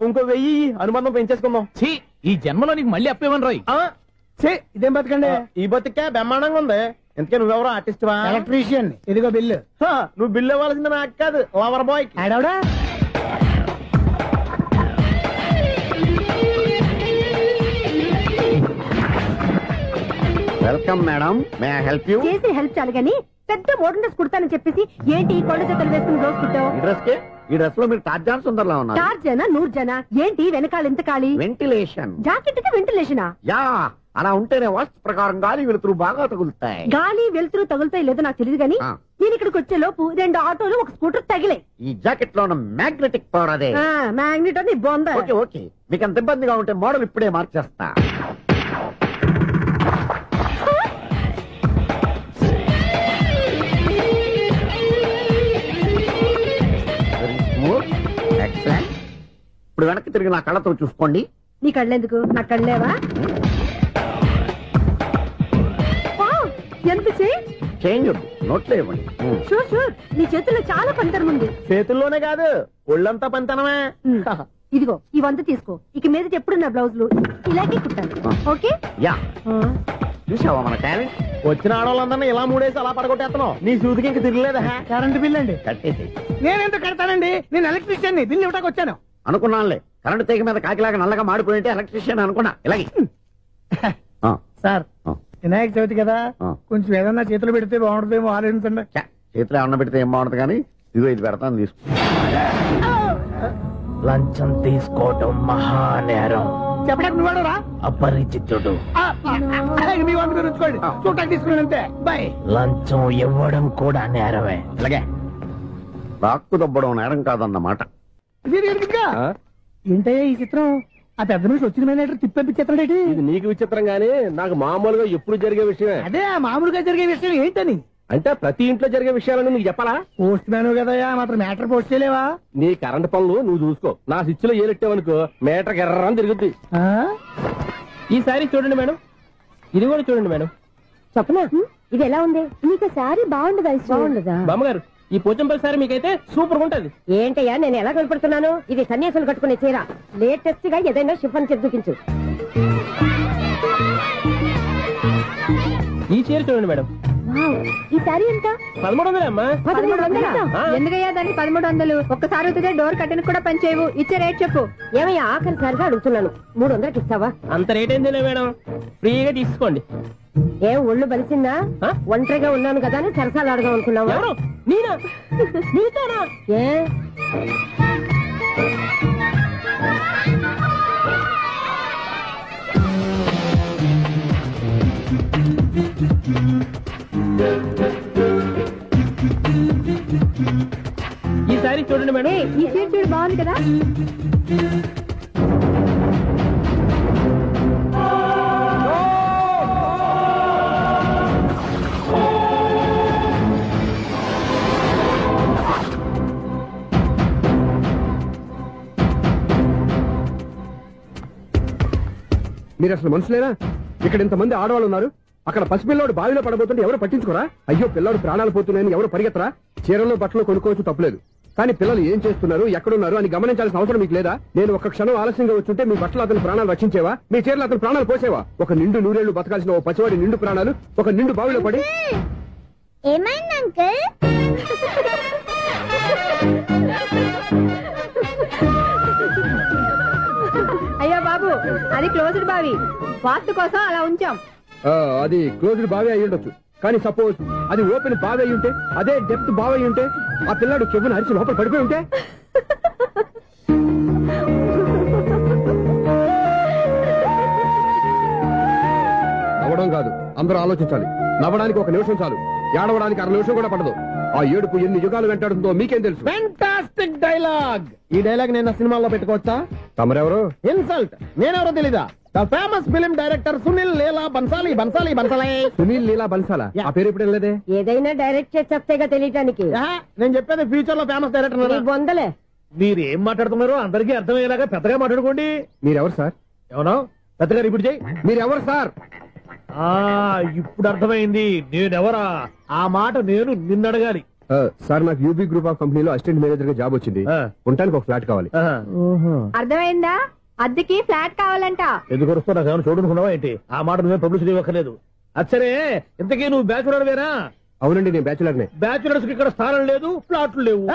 ఇంకో 1000 అనుబంధం పెంచేసుకుందాం. ఈ జన్మలో నీకు మళ్ళీ అప్పేమని రాయి. ఇదేం బతకండి? ఈ బతికే బ్రహ్మాండంగా ఉంది. ఎందుకే నువ్వెవరో ఆర్టిస్ట్ వా? ఎలక్ట్రీషియన్. ఇదిగో బిల్లు. నువ్వు బిల్లు ఇవ్వాల్సింది నాకు కాదు, లవర్ బాయ్. ఆడవడా? Welcome madam, may I help you? చేసి హెల్ప్ చాలు గాని పెద్ద మోడల్ డ్రెస్ కుడతానని చెప్పేసి ఏంటి ఈ కొండ జతలు వేసుకుని రోజు కుట్టావు? ఈ డ్రెస్ లో మీరు టార్జాన్ సుందర్లా ఉన్నారు. టార్జనా, నూర్జనా? ఏంటి వెనకాల ఎంత ఖాళీ? వెంటిలేషన్. జాకెట్ కి వెంటిలేషనా? యా, అలా ఉంటేనే వాస్తు ప్రకారం గాలి వెలుతురు బాగా తగులుతాయి. గాలి వెలుతురు తగులుతాయి లేదో నాకు తెలియదు గానీ నేను ఇక్కడికి వచ్చే లోపు 2 ఆటోలు, 1 స్కూటర్ తగిలే. ఈ జాకెట్ లో ఉన్న మ్యాగ్నెటిక్ పవర్ అదే. మ్యాగ్నెట్ అని బొంద. ఓకే ఓకే, మీకు అంత ఇబ్బందిగా ఉంటే మోడల్ ఇప్పుడే మార్చేస్తా. ఇప్పుడు వెనక్కి తిరిగి నా కళ్ళతో చూసుకోండి. నీ కళ్ళెందుకు? నా కళ్ళేవా? ఎంత చేంజ్ వద్దు, నోట్లో ఇవ్వండి. షూర్ షూర్, నీ చేతుల్లో చాలా పంతరం ఉంది. చేతుల్లోనే కాదు, ఒళ్ళంతా పంతనమే. ఇదిగో ఈ 100 తీసుకో. ఇక మీద ఎప్పుడు నా బ్లౌజులు ఇలాగే కుట్టాను. ఓకే? యా, చూసావా మన టాలెంట్? వచ్చిన ఆడవాళ్ళందరినీ ఇలా మూడేసి అలా పడగొట్టేస్తున్నావు. నీ సూదికి ఇంక తిరగలేదా? కరెంట్ బిల్ అండి. కట్టేసి. నేనెందుకు కడతానండి? నేను ఎలక్ట్రీషియన్ ని. బిల్లు ఇవ్వడానికి వచ్చాను. అనుకున్నానులే, కరెంట్ తీగ మీద కాకిలాగా నల్లగా మాడిపోయింటే ఎలక్ట్రీషియన్ అనుకున్నా. ఇలాగే సార్, వినాయక చవితి కదా, కొంచెం ఏదన్నా చేతులు పెడితే బాగుంటుందేమో ఆలోచించండి. చేతిలో ఏమన్నా పెడితే ఏం బాగుంటుంది కానీ ఇదిగో ఇది పెడతాను, తీసుకో. లంచం తీసుకోవటం మహానేరం. చెప్పడానికి నువ్వాడరా? అపరిచితుడు. మీ వంట మీరు ఉంచుకోండి, చూడటానికి తీసుకున్నాను అంతే. బాయ్. లంచం ఇవ్వడం కూడా నేరమే. అలాగే, రాక్కు దబ్బడం నేరం కాదన్నమాట. ఏంటయ్యా ఈ చిత్రం? ఆ పెద్ద నుంచి వచ్చిన మేనేటర్ తిప్పించేస్తాడేటి? ఇది నీకు విచిత్రం గానీ నాకు మామూలుగా ఎప్పుడు జరిగే విషయమే. అదే మామూలుగా జరిగే విషయం ఏంటని? అంటే ప్రతి ఇంట్లో జరిగే విషయాలను నీకు చెప్పాలా? పోస్ట్ మ్యాన్ కదయ్యా, మాత్రం మేటర్ పోస్ట్ చేయలేవా? నీ కరెంట్ పనులు నువ్వు చూసుకో. నా స్విచ్ లో ఏలెట్టావనుకో మేటర్ ఎర్రని తిరుగుద్ది. ఈసారి చూడండి మేడం, ఇది కూడా చూడండి మేడం. చెప్పనా? ఇది ఎలా ఉంది? నీకు సారీ బాగుండదా? బాగుండదా బామ్మగారు? ఈ పోచంపల్లి సారీ మీకైతే సూపర్ ఉంటుంది. ఏంటయ్యా నేను ఎలా కనపడుతున్నాను? ఇది సన్యాసులు కట్టుకునే చీర. లేటెస్ట్ గా ఏదైనా షిఫాన్ చేసి చూపించు. చీర చూడండి మేడం. ఈ సారీ ఎంత? 1300 అమ్మా. 1300? ఎందుకయ్యా దానికి 1300? ఒక్కసారి వస్తే డోర్ కట్టెన్ కూడా పనిచేయవు. ఇచ్చే రేట్ చెప్పు. ఏమయ్యా ఆఖరిసారిగా అడుగుతున్నాను, 300కి ఇస్తావా? అంత రేట్ ఏందిలే మేడం, ఫ్రీగా తీసుకోండి. ఏం ఒళ్ళు బలిసిందా? ఒంటరిగా ఉన్నాను కదా అని సరసాలు అడగా అనుకున్నావా? నేనా? నీతోనా? ఏ ఈ సారీ చూడండి మేడం. ఈ చీర చూడు, బాగుంది కదా. మీరు అసలు మనుషులేనా? ఇక్కడ ఇంతమంది ఆడవాళ్ళు ఉన్నారు, అక్కడ పసిపిల్లాడు బావిలో పడబోతుంటే ఎవరు పట్టించుకోరా? అయ్యో పిల్లాడు ప్రాణాలు పోతున్నాయని ఎవరు పరిగెత్తరా? చీరలో బట్టలు కొనుక్కోవచ్చు, తప్పులేదు. కానీ పిల్లలు ఏం చేస్తున్నారు, ఎక్కడున్నారు అని గమనించాల్సిన అవసరం మీకు లేదా? నేను ఒక్క క్షణం ఆలస్యంగా వచ్చుంటే మీ బట్టలు అతని ప్రాణాలు రక్షించేవా? మీ చీరలు అతని ప్రాణాలు పోసేవా? ఒక నిండు నూరేళ్లు బతకాల్సిన ఓ పసివాడి నిండు ప్రాణాలు ఒక నిండు బావిలో పడి. ఏమైంది అంకుల్? అయ్యో బాబు, అది క్లోజ్డ్ బావి, వాస్తు కోసం అలా ఉంచాం. అది క్లోజ్డ్ బావి అయి ఉండొచ్చు, కానీ సపోజ్ అది ఓపెన్ బావి అయి ఉంటే, అదే డెప్త్ బావి అయి ఉంటే, ఆ పిల్లాడు చెవును అరిచి లోపల పడిపోయి ఉంటే? నవ్వడం కాదు, అందరూ ఆలోచించాలి. నవ్వడానికి 1 నిమిషం చాలు, ఏడవడానికి 1/2 నిమిషం కూడా పడదు. ఆ ఏడుపు ఎన్ని యుగాలు వెంటాడుతుందో మీకేం తెలుసు? Fantastic dialogue. ఈ డైలాగ్ నేను సినిమాలో పెట్టుకోవచ్చా? తమరెవరు? ఇన్సల్ట్. నేనెవరో తెలీదా? The famous film director Sunil Leela Bansali. Sunil Leela బన్సాలా? ఆ పేరు ఇప్పుడు లేదే. ఏదైనా డైరెక్ట్ చేసి చెప్తేగా తెలియటానికి. నేను చెప్పేది ఫ్యూచర్ లో ఫేమస్ డైరెక్టర్. వందలే. మీరు ఏం మాట్లాడుతున్నారో అందరికీ అర్థమయ్యేలాగా పెద్దగా మాట్లాడుకోండి. మీరెవరు సార్? ఎవరో పెద్దగా రిపీట్ చేయి. మీరెవరు సార్? ఇప్పుడు అర్థమైంది నేనెవరా. ఆ మాట నేను నిన్నడగాలి. సార్, నాకు యూబీ గ్రూప్ ఆఫ్ కంపెనీలో అసిస్టెంట్ మేనేజర్ గా జాబ్ వచ్చింది. ఉండటానికి ఒక ఫ్లాట్ కావాలి. అర్థమైందా? అద్దెకి ఫ్లాట్ కావాలంట. ఎందుకు వస్తున్నా ఏమైనా చూడనుకున్నావా ఏంటి? ఆ మాట నువ్వే పబ్లిసిటీ ఇవ్వక్కర్లేదు. అచ్చరే, ఇంతకీ నువ్వు బ్యాచులర్ వేరా? అవునండి, నేను బ్యాచులర్నే. బ్యాచులర్స్ కి ఇక్కడ స్థానం లేదు, ఫ్లాట్లు లేవు.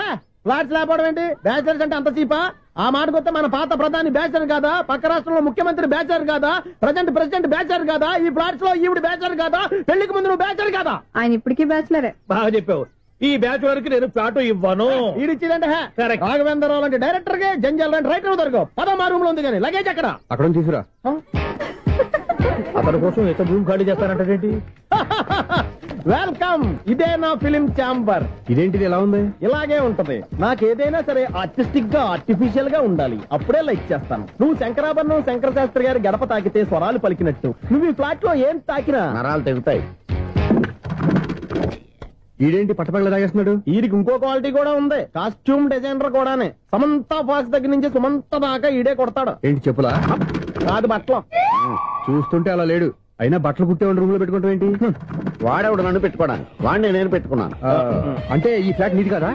ఫ్లాట్స్ లేకపోవడం ఏంటి? బ్యాచులర్స్ అంటే అంత చీపా? ఆ మాటకొస్తే మన పాత ప్రధాని బ్యాచర్ కాదా? పక్క రాష్ట్రంలో ముఖ్యమంత్రి బ్యాచర్ కాదా? ప్రెసిడెంట్ బ్యాచర్ కాదా? ఈ ఫ్లాట్స్ లో ఈవిడ బ్యాచర్ కాదా? పెళ్లికి ముందు నువ్వు బ్యాచర్ కాదా? ఆయన ఇప్పటికీ బ్యాచులరే. బాగా చెప్పావు. ఈ బ్యాచులర్ కి నేను ఫ్లాట్ ఇవ్వను. ఇడిచ్చిందంటే రాఘవేంద్రరావు లాంటి డైరెక్టర్ కి, జంజాల్ లాంటి రైటర్ దొరకవు. 13 రూమ్ లో ఉంది కానీ లగేజ్ అక్కడ తీసుకురా. అతని కోసం ఎంత రూమ్ ఖాళీ చేస్తానంటే వెల్కమ్. ఇదే నా ఫిలిం ఛాంబర్. ఇదేంటిది ఎలా ఉంది? ఇలాగే ఉంటది. నాకు ఏదైనా సరే ఆర్టిస్టిక్ గా, ఆర్టిఫిషియల్ గా ఉండాలి, అప్పుడే లైక్ చేస్తాను. నువ్వు శంకరాభరణం శంకర శాస్త్రి గారి గడప తాకితే స్వరాలు పలికినట్టు నువ్వు ఈ ఫ్లాట్ లో ఏం తాకినా నరాలు తెగుతాయి. ఈడేంటి పట్టపగల తాగేస్తున్నాడు? వీరికి ఇంకో క్వాలిటీ కూడా ఉంది. కాస్ట్యూమ్ డిజైనర్ కూడానే. సమంత ఫాక్స్ దగ్గర నుంచి సుమంత దాకా ఈడే కొడతాడు. ఏంటి చెప్పులా? కాదు, బట్టలు. చూస్తుంటే అలా లేడు. అయినా బట్టలు కుట్టే రూమ్ లో పెట్టుకుంటాం ఏంటి? వాడేవాడు నన్ను పెట్టుకోవడానికి, వాడిని నేను పెట్టుకున్నాను. అంటే ఈ ఫ్లాట్ నీది కదా?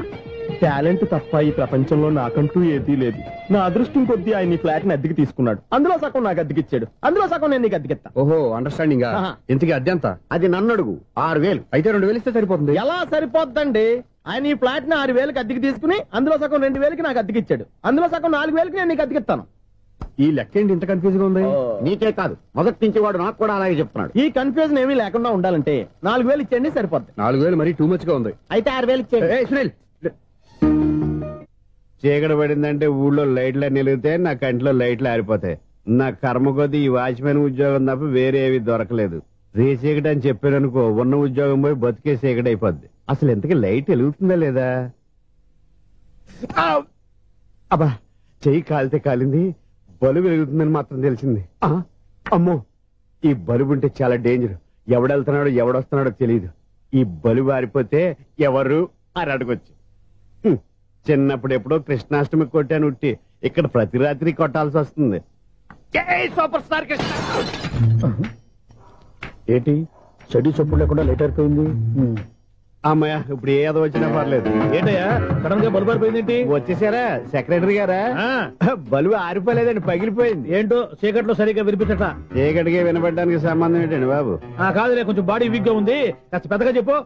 టాలెంట్ తప్ప ఈ ప్రపంచంలో నాకంటూ ఏదీ లేదు. నా అదృష్టం కొద్దీ ఆయన ఈ ఫ్లాట్ ని అద్దెకి తీసుకున్నాడు. అందులో సగం నాకు అద్దెకిచ్చాడు, అందులో సగం నేను నీకు అద్దెకిస్తా. ఓహో, అండర్స్టాండింగ్. ఇంతకీ అద్దె ఎంత? అది నన్ను అడుగు. 6000. అయితే 2000 ఇస్తే సరిపోతుంది. ఎలా సరిపోద్దండి? ఆయన ఈ ఫ్లాట్ ని 6000కి అద్దెకి తీసుకుని అందులో సగం 2000కి నాకు అద్దెకిచ్చాడు, అందులో సగం 4000కి నేను నీకు అద్దెకిస్తాను. ఈ లెక్క ఏంటి ఇంత కన్ఫ్యూజ్ గా ఉంది? నీకే కాదు, మొదటి నుంచి వాడు నాకు కూడా అలాగే చెప్తున్నాడు. ఈ కన్ఫ్యూజన్ ఏమీ లేకుండా ఉండాలంటే 4000 ఇచ్చేయండి, సరిపోద్ది. 4000 మరీ టూ మచ్ గా ఉంది. అయితే 6000 ఇచ్చేయండి. సునీల్, చీకటి పడిందంటే ఊళ్ళో లైట్లు నిలిగితే నా కంటిలో లైట్లు ఆరిపోతాయి. నా కర్మ కొద్దీ ఈ వాచ్మెన్ ఉద్యోగం తప్ప వేరే ఏవి దొరకలేదు. రేచీకటి అని చెప్పాననుకో, ఉన్న ఉద్యోగం పోయి బతికే చీకటి అయిపోద్ది. అసలు ఎంతకీ లైట్ వెలుగుతుందా లేదా? అబ్బా, చెయ్యి కాలితే కాలింది, బలుబు వెలుగుతుందని మాత్రం తెలిసింది. అమ్మో, ఈ బలుబు ఉంటే చాలా డేంజర్. ఎవడెళ్తున్నాడో ఎవడొస్తున్నాడో తెలియదు. ఈ బలుబు ఆరిపోతే ఎవరు అని అడగొచ్చు. చిన్నప్పుడు ఎప్పుడో కృష్ణాష్టమి కొట్టాను ఉట్టి, ఇక్కడ ప్రతి రాత్రి కొట్టాల్సి వస్తుంది. Super star Krishna. ఏంటి చెడు చప్పుడు లేకుండా లేట్ అయిపోయింది? అమ్మయ్య ఇప్పుడు ఏదో వచ్చినా పర్లేదు. ఏంటయ్యా సడన్ గా బల్బు ఆరిపోయింది? వచ్చేసారా సెక్రటరీ గారా? బల్బు ఆరిపోలేదండి, పగిలిపోయింది. ఏంటో చీకట్లో సరిగ్గా వినిపించట. చీకటికి వినపడడానికి సంబంధం ఏంటండి బాబు? కాదులే, కొంచెం బాడీ వీక్ గా ఉంది, కాస్త పెద్దగా చెప్పు.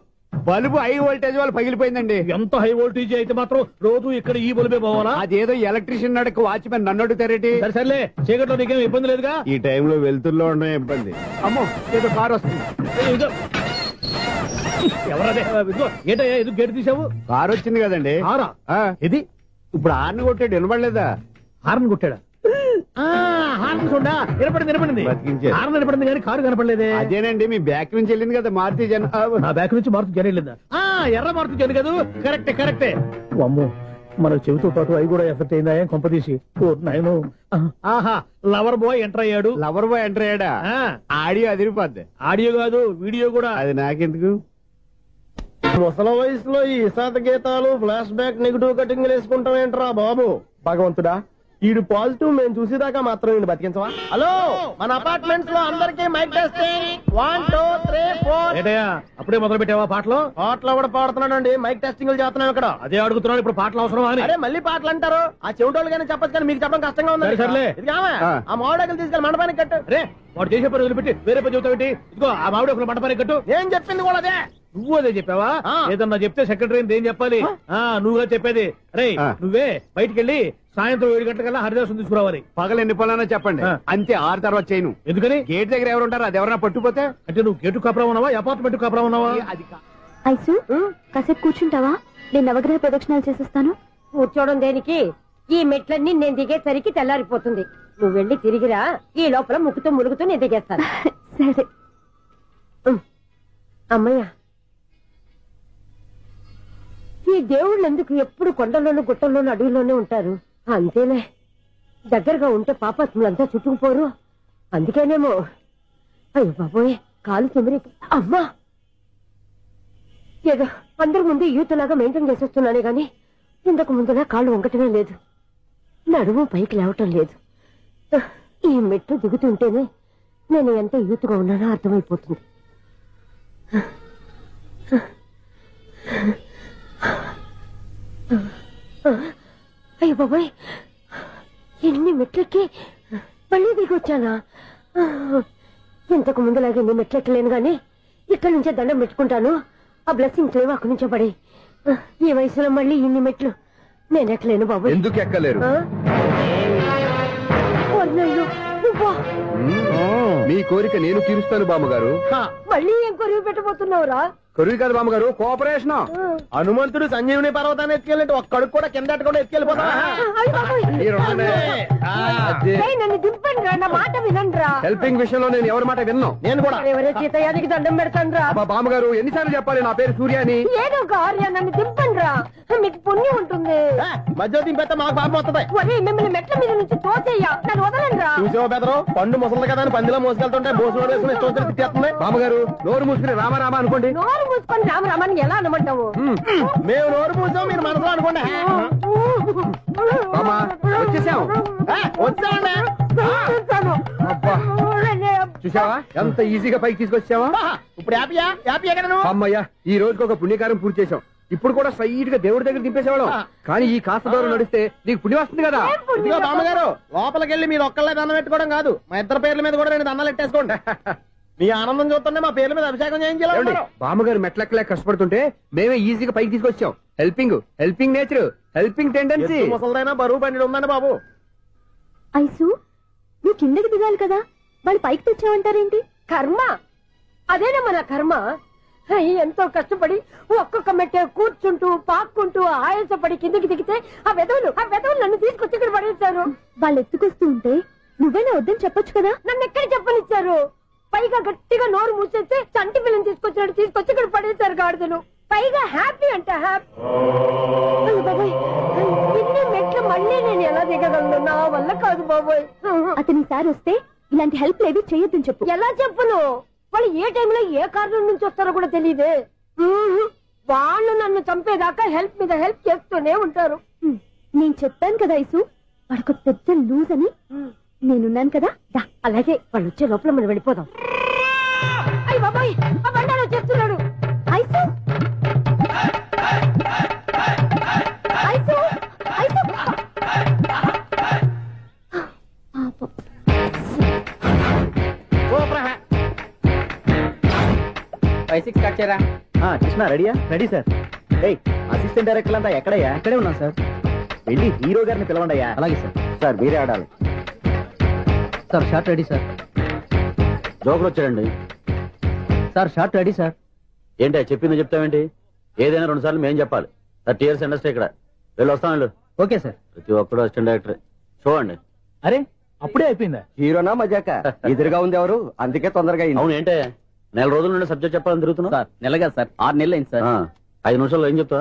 బల్బు హై వోల్టేజ్ వాళ్ళు పగిలిపోయిందండి. ఎంత హై వోల్టేజ్ అయితే మాత్రం రోజు ఇక్కడ ఈ బల్బే పోవాలా? అదేదో ఎలక్ట్రీషియన్ నడక వాచ్మెన్ నన్ను అడుగుతారేటి? సర్లే, చీకట్లో నీకేం ఇబ్బంది లేదుగా? ఈ టైంలో వెళ్తుల్లో ఉండడం ఇబ్బంది. అమ్మో ఏదో కారు వస్తుంది. ఎవరదే? ఏంటయ్యా ఎందుకు గేటు తీసావు? కారు వచ్చింది కదండి. ఇది ఇప్పుడు హార్న్ కొట్టాడు, వినపడలేదా? హార్న్ కొట్టాడా? హార్న్ చూడా వినపడింది. హార్న్ వినపడింది కానీ కారు కనపడలేదే. అదేనండి మీ బ్యాక్ నుంచి వెళ్ళింది కదా మారుతి జన. బ్యాక్ నుంచి మారుతి జన వెళ్ళిందా? ఎర్ర మారుతి జన కదా. కరెక్టే. అమ్మో, మన చెవితో పాటు అవి కూడా ఎఫెక్ట్ అయిందా కొంపదీసి? నాయను. ఆహా, లవర్ బాయ్ ఎంటర్ అయ్యాడు. లవర్ బాయ్ ఎంటర్ అయ్యాడా? ఆడియో అదిరిపోద్ది. ఆడియో కాదు వీడియో కూడా. అది నాకెందుకు? ముసల వయసులో ఈ ఇసాత గీతాలు, ఫ్లాష్ బ్యాక్, నెగిటివ్ కటింగ్ వేసుకుంటాం ఏంట్రా బాబు? భగవంతుడా, ఈడు పాజిటివ్ మేము చూసేదాకా మాత్రం ఈయన బతికించవా? హలో, మన అపార్ట్మెంట్స్ లో అందరికీ మైక్ టెస్టింగ్ 1 2 3 4. ఏంటయ్యా అప్పుడే మొదలు పెట్టావా పాటలు? పాటలు కూడా పాడుతున్నాడు అండి, మైక్ టెస్టింగ్ చేస్తున్నాం ఇక్కడ. అదే అడుగుతున్నాడు, ఇప్పుడు పాటలు అవసరం అని. అరే మళ్ళీ పాటలు అంటారు, ఆ చెవిటోళ్ళు కానీ చెప్పచ్చు కానీ మీకు చెప్పడం కష్టంగా ఉంది. సర్లే, ఆ మామిడాకులు తీసుకెళ్ళి మండపానికి కట్టు. రే, వాడు చేసే పని వదిలిపెట్టి వేరే పని చెబుతావు. ఇదిగో ఆ మామిడాకులు మండపానికి కట్టు. ఏం చెప్పింది కూడా అదే. నువ్వు అదే చెప్పావా? ఏదన్నా చెప్తే సెక్రటరీ ఏం చెప్పాలి? నువ్వుగా చెప్పేది. రే, నువ్వే బయటికి వెళ్ళి సాయంత్రం 7 గంటలకల్లా హరిదాసు తీసుకురావాలి. పగలు ఎన్ని పనులన్నా చెప్పండి, అంతే. 6 తర్వాత చేయను. ఎందుకని? గేట్ దగ్గర ఎవరు ఉంటారు, అది ఎవరైనా పట్టుపోతే. అంటే నువ్వు గేటు కాపురా ఉన్నావా, అపార్ట్మెంట్ కాపురా ఉన్నావా? ఐసు, కాసేపు కూర్చుంటావా? నేను నవగ్రహ ప్రదక్షిణాలు చేసేస్తాను. కూర్చోవడం దేనికి? ఈ మెట్లన్నీ నేను దిగేసరికి తెల్లారిపోతుంది. నువ్వు వెళ్ళి తిరిగిరా, ఈ లోపల ముక్కుతూ ములుగుతూ నేను దిగేస్తాను. సరే అమ్మయ్య, ఈ దేవుళ్ళు ఎందుకు ఎప్పుడు కొండల్లోనూ గుట్టల్లోనూ అడవిలోనే ఉంటారు? అంతేలే, దగ్గరగా ఉంటే పాపాత్ములంతా చుట్టుకుపోరు. అందుకేనేమో. అయ్యో బాబోయ్, కాలు తిమిరి. అమ్మా, ఏదో అందరి ముందు యూత్ లాగా మెయింటైన్ చేసేస్తున్నానే గాని ఇంతకు ముందులా కాళ్ళు వంకటమే లేదు, నడుము పైకి లేవటం లేదు. ఈ మెట్లు దిగుతుంటేనే నేను ఎంత యూత్ గా ఉన్నానో అర్థమైపోతుంది. అయ్యో బాబాయ్, ఎన్ని మెట్లెక్కి మళ్ళీ దిగొచ్చానా? ఇంతకు ముందులాగే ఎన్ని మెట్లెక్కలేను గాని ఇక్కడి నుంచే దండం పెట్టుకుంటాను. ఆ బ్లెస్సింగ్స్ లేవు అక్కడి నుంచే పడి. ఈ వయసులో మళ్ళీ ఇన్ని మెట్లు నేను ఎక్కలేను బాబు. ఎందుకు ఎక్కలేరు? మీ కోరిక నేను తీరుస్తాను బామ్మగారు. మళ్ళీ ఏం కొరివి పెట్టబోతున్నావురా? కొరివి కాదు బామ్మగారు, కోఆపరేషన్. హనుమంతుడు సంజీవుని పర్వతాన్ని ఎత్తుకెళ్ళి ఒక్కడికి కూడా కింద కూడా ఎత్తుకెళ్ళిపోతా. నన్ను దింపండి రా, నా మాట వినండి రా. హెల్పింగ్ విషయంలో నేను ఎవరి మాట విన్నాను. నేను కూడా ఎవరే సీతయ్యానికి దండం పెడతాను రా. బామ్మగారు ఎన్నిసార్లు చెప్పాలి నా పేరు సూర్యాని? ఏదో ఒక ఆర్య, నన్ను దింపండి రా, మీకు పుణ్యం ఉంటుంది. మధ్య దింపేస్తే మాకు పాపం వస్తుంది. మిమ్మల్ని మెట్ల మీద నుంచి తోసేయ్యా, నన్ను వదలండి రా. చూసావా బెదరు, పండు ముసలి కదా అని పందిలో మోసుకెళ్తుంటే బోసులో వేసుకుని ఇష్టం తిట్టేస్తుంది. బామ్మగారు నోరు మూసుకుని రామారామా అనుకోండి. నోరు మూసుకొని రామరామాన్ని ఎలా అనమంటావు? మేము నోరు మూసాం, మీరు మనసులో అనుకోండి. వచ్చేసాం. చూసావా ఎంత ఈజీగా పైకి తీసుకొచ్చావా? ఇప్పుడు అమ్మయ్యా, ఈ రోజుకి ఒక పుణ్యకారం పూర్తి చేసాం. ఇప్పుడు కూడా స్ట్రైట్ గా దేవుడి దగ్గర దింపేసేవాళ్ళం. కానీ ఈ కాస్త దూరం నడిస్తే నీకు పుణ్యం వస్తుంది కదా. ఇదిగో బామ్మగారు, లోపలికి వెళ్ళి మీరు ఒక్కళ్ళే దండం పెట్టుకోవడం కాదు, మా ఇద్దరు పేర్ల మీద కూడా 2 దండాలు ఎట్టేసుకోండి. మీ ఆనందం చూస్తుంటే మా పేర్ల మీద అభిషేకం చేయించాలి. బామ్మగారు మెట్లెక్కలే కష్టపడుతుంటే మేమే ఈజీగా పైకి తీసుకొచ్చాం. Helping nature, helping tendency. ముసలైనా బరువు బండి ఉందండి బాబు. ఐసు, నువ్వు కిందకి దిగాలి కదా, వాళ్ళు పైకి తెచ్చావంటారేంటి? కర్మ, అదేనా మన కర్మ. ఎంతో కష్టపడి ఒక్కొక్క మెట్టే కూర్చుంటూ పాక్కుంటూ ఆయాసపడి కిందకి దిగితే ఆ వెధవులు నన్ను తీసుకొచ్చి ఇక్కడ పడేశారు. వాళ్ళు ఎత్తుకొస్తూ ఉంటే నువ్వేనా వద్దని చెప్పొచ్చు కదా. నన్ను ఎక్కడ చెప్పనిచ్చారు? పైగా గట్టిగా నోరు మూసేస్తే చంటి పిల్లని తీసుకొచ్చి ఇక్కడ పడేశారు గాడిదలు. పైగా హ్యాపీ అంటే హ్యాపీ. ఇన్ని మెట్లు మళ్ళీ నేను ఎలా దిగగలను? నా వల్ల కాదు బాబోయ్. అతని సారి వస్తే ఇలాంటి హెల్ప్ లేవి చేయొద్దని చెప్పు. ఎలా చెప్పును? వాళ్ళు ఏ టైంలో ఏ కారణం నుంచి వస్తారో కూడా తెలియదే. వాళ్ళు నన్ను చంపేదాకా హెల్ప్ మీద హెల్ప్ చేస్తూనే ఉంటారు. నేను చెప్పాను కదా ఐసు, వాడొక పెద్ద లూజ్ అని. నేనున్నాను కదా. అలాగే, వాళ్ళు వచ్చే లోపల మనం వెళ్ళిపోదాం. అయ్య బాబాయ్, ఆ బండారు చేస్తున్నాడు. ఐసు 5-6 స్టార్ట్ చేయరా. కృష్ణ రెడీయా? Ready sir. అసిస్టెంట్ డైరెక్టర్ అంతా ఎక్కడయ్యా? ఇక్కడే ఉన్నాం సార్. వెళ్ళి హీరో గారిని పిలవండి అయ్యా. అలాగే సార్. సార్ మీరే ఆడాలి సార్. Short ready sir. జోకులు వచ్చాడండి సార్. Short ready sir. ఏంటి చెప్పింది చెప్తావేంటి? ఏదైనా 2 సార్లు మేం చెప్పాలి. 30 years ఇండస్ట్రీ ఇక్కడ. వెళ్ళి వస్తాం వెళ్ళు. Okay sir. ప్రతి ఒక్కడు అసిస్టెంట్ డైరెక్టర్. చూడండి. అరే అప్పుడే అయిపోయిందా? హీరోనా మజాక? ఎదురుగా ఉంది ఎవరు, అందుకే తొందరగా. అవును ఏంటే 4 రోజుల నుండి సబ్జెక్ట్ చెప్పాలని తిరుగుతున్నా సార్. నెలగా సార్, 6 నెలలు అయింది సార్. 5 నిమిషాల్లో ఏం చెప్తా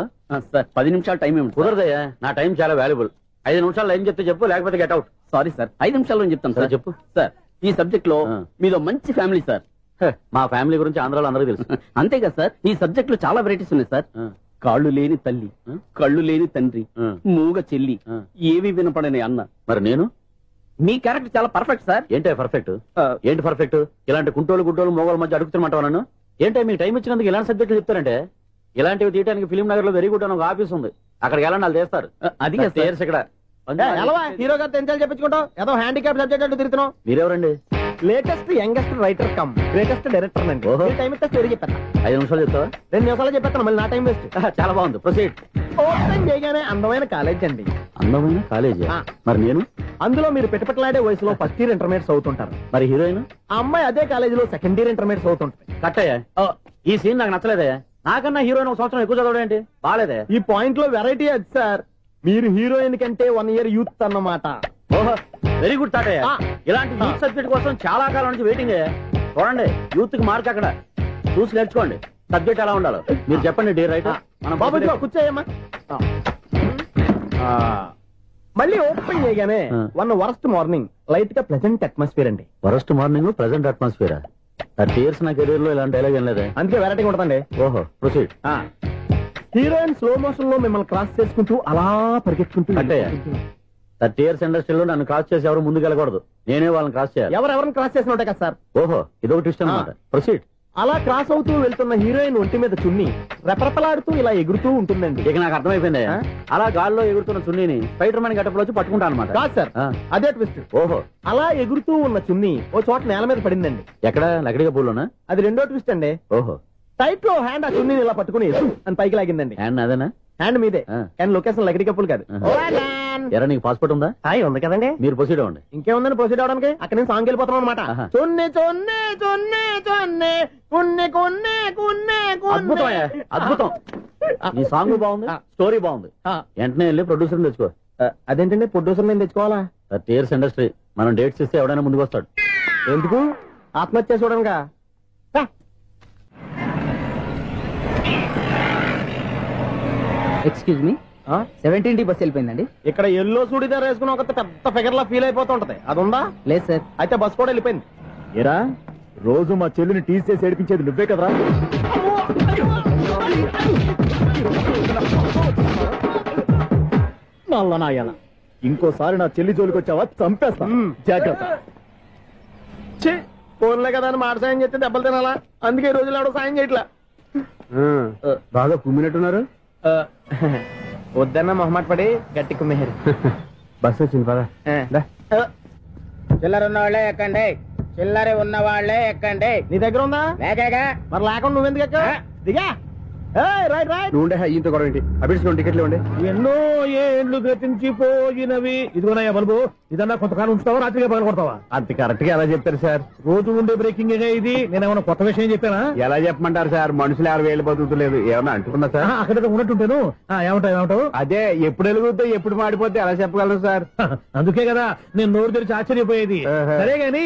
సార్? 10 నిమిషాలు టైం ఏమి కుదరదయ్యా. నా టైం చాలా వాల్యుబుల్. 5 నిమిషాల్లో ఏం చెప్తే చెప్పు, లేకపోతే గెట్ అవుట్. సారీ సార్, 5 నిమిషాల్లో చెప్తాను సార్. చెప్పు సార్. ఈ సబ్జెక్ట్ లో మీదో మంచి ఫ్యామిలీ సార్. మా ఫ్యామిలీ గురించి ఆంధ్రాలో అందరికీ తెలుసు. అంతేగా సార్, ఈ సబ్జెక్ట్ లో చాలా వెరైటీస్ ఉన్నాయి సార్. కాళ్ళు లేని తల్లి, కళ్ళు లేని తండ్రి, మూగ చెల్లి, ఏవి వినపడని అన్న. మరి నేను మీ క్యారెక్టర్ చాలా పర్ఫెక్ట్ సార్. ఏంటే పర్ఫెక్ట్? ఏంటి పర్ఫెక్ట్? ఇలాంటి గుంటోలు మోగోల మధ్య అడుగుతున్నమాట నన్ను. ఏంటో మీకు టైం ఇచ్చినందుకు ఇలాంటి సబ్జెక్టులు చెప్తారంటే? ఇలాంటివి తీయడానికి ఫిలిం నగర్ లో వెరీ గుడ్ అని ఒక ఆఫీస్ ఉంది. అక్కడికి వెళ్ళండి, వాళ్ళు చేస్తారు. అది ఇక్కడ హీరో గారితో ఎంత చెప్పించుకుంటాం? ఏదో హ్యాండిక్యాప్ సబ్జెక్ట్ అంటూ తిరుగుతున్నాం. మీరెవరండి? Latest youngest writer cum greatest director అండి. టైం ఇస్తే స్టోరీ చెప్పాను. 5 నిమిషాలు చెప్తావా? 2 నిమిషాలు చెప్పాను. మళ్ళీ నా టైం వేస్ట్. చాలా బాగుంది. ప్రొసీడ్. ఓపెన్ చేయగానే అందమైన కాలేజ్ అండి. అందమైన కాలేజ్? మరి నేను అందులో మీరు పెట్టుపట్లాడే వయసులో ఫస్ట్ ఇయర్ ఇంటర్మీడియట్స్ అవుతుంటారు. మరి హీరోయిన్ ఆ అమ్మాయి అదే కాలేజీలో సెకండ్ ఇయర్ ఇంటర్మీడియట్స్ అవుతుంటారు. కట్టయ్యా, ఈ సీన్ నాకు నచ్చలేదే. నాకన్నా హీరోయిన్ 1 సంవత్సరం ఎక్కువ చదవడం ఏంటి? బాలేదే. ఈ పాయింట్ లో వెరైటీ అది సార్. మీరు హీరోయిన్ కంటే 1 year యూత్ అన్నమాట. ఓహో, వెరీ గుడ్ తాటయ్య. ఇలాంటి యూత్ సబ్జెక్ట్ కోసం చాలా కాలం నుంచి వెయిటింగ్. చూడండి, యూత్ కి మార్క్ అక్కడ చూసి నేర్చుకోండి. సబ్జెక్ట్ ఎలా ఉండాలో మీరు చెప్పండి. డే రైటర్ బాబు కూర్చోయమ్మా. మళ్ళీ ఓపెన్ చేయగానే 1 వరస్ట్ మార్నింగ్ లైట్ గా ప్లెజెంట్ అట్మాస్ఫియర్ అండి. Worst morning pleasant atmosphere. 30 years నా కెరీర్ లో ఇలాంటి డైలాగ్ ఏం లేదే. అందుకే వెరైటీగా ఉంటుందండి. ఓహో, ప్రొసీడ్. హీరోయిన్ స్లో మోషన్ లో మిమ్మల్ని క్రాస్ చేసుకుంటూ అలా పరిగెత్తుకుంటూ అంటే 30 years ఇండస్ట్రీలో నన్ను క్రాస్ చేసి ఎవరు ముందుకు వెళ్ళకూడదు. నేనే వాళ్ళని క్రాస్ చేయాలి. ఎవరెవరిని క్రాస్ చేసిన ఉంటాయి కదా సార్. ఓహో, ఇదొక ట్విస్ట్ అన్నమాట. ప్రొసీడ్. అలా క్రాస్ అవుతూ వెళ్తున్న హీరోయిన్ ఒంటి మీద చున్ని రెపరెపలాడుతూ ఇలా ఎగురుతూ ఉంటుందండి. ఇక నాకు అర్థమైపోయింది. అలా గాల్లో ఎగురుతున్న చున్నీని స్పైడర్ మ్యాన్ గెటప్ లో వచ్చి పట్టుకుంటా అనమాట. కాదు సార్, అదే ట్విస్ట్. ఓహో, అలా ఎగురుతూ ఉన్న చున్ని ఓ చోట నేల మీద పడిందండి. ఎక్కడ? లకడిగా పూలోనా? అది రెండో ట్విస్ట్ అండి. ఓహో, టైట్ లో హ్యాండ్ ఆ చున్నీని ఇలా పట్టుకుని అని పైకి లాగిందండి. హ్యాండ్ అదేనా? హ్యాండ్ మీదే, కానీ లొకేషన్ లకడి కప్పులు కాదు. ఎరా, నీకు పాస్పోర్ట్ ఉందా? ఉంది కదండి. మీరు ప్రొసీడ్ అవ్వండి. ఇంకేముందని ప్రొసీడ్ అవడానికి? అక్కడ నుంచి సాంగ్ వెళ్ళిపోతున్నాం అనమాట. అద్భుతం. ఈ సాంగ్ బాగుంది, స్టోరీ బాగుంది. వెంటనే వెళ్ళి ప్రొడ్యూసర్ తెచ్చుకో. అదేంటండి ప్రొడ్యూసర్ నేను తెచ్చుకోవాలా? 30 years ఇండస్ట్రీ. మనం డేట్స్ ఇస్తే ఎవడైనా ముందుకు వస్తాడు. ఎందుకు? ఆత్మహత్య చూడనుగా. Excuse me, 17D bus వెళ్ళిపోయిందండి. ఇక్కడ ఎల్లో చూడిదార్ వేసుకుని ఒక పెద్ద ఫిగర్ లా ఫీల్ అయిపోతుంటది. అది ఉందా? లేదు సార్. అయితే బస్ కూడా వెళ్ళిపోయింది. ఏరా, రోజు మా చెల్లిని టీస్ చేసి ఏడిపించేది నువ్వే కదరా? నాయన, ఇంకోసారి నా చెల్లి జోలికి వచ్చావా చంపేస్తా. జాగ్రత్త. ఫోన్లే కదా అని మాట సాయం చేస్తే దెబ్బలు తినాలా? అందుకే ఈ రోజులు ఎవడో సాయం చేయట్లా. బాగా కుమ్మినట్టున్నారు. వద్దన్న మొహమాట పడి గట్టి కుమ్మేరు. బస్సు వచ్చింది పదా. చిల్లర ఉన్న వాళ్ళే ఎక్కండి. చిల్లర ఉన్న వాళ్ళే ఎక్కండి. నీ దగ్గర ఉందా? లేకగా. మరి లేకుండా నువ్వెందుకు ఎక్కావు? దిగా. నువ్వుండే ఇంత గొడవ ఏంటి? అభిడ్చుకోండి, టికెట్లు ఇవ్వండి. ఎన్నో ఏళ్ళు గతించిపోయినవి. ఇదిగోనయ్యా బల్బు, ఇదన్నా కొంతకాలం ఉంచుతావా, రాత్రిగా పగల కొడతావా? అంత కరెక్ట్ గా ఎలా చెప్తారు సార్? రోజు ఉండే బ్రేకింగ్ ఇది. నేనేమన్నా కొత్త విషయం చెప్పానా? ఎలా చెప్పమంటారు సార్? మనుషులు 60 ఏళ్ళు బతుకుతలేదు. ఏమన్నా అంటున్నా సార్? అక్కడ ఉన్నట్టుంటాను. ఏమంటావు? అదే, ఎప్పుడు వెలుగుతో ఎప్పుడు మాడిపోతే ఎలా చెప్పగలరు సార్? అందుకే కదా నేను నోరు తెరిచి ఆశ్చర్యపోయేది. సరే గాని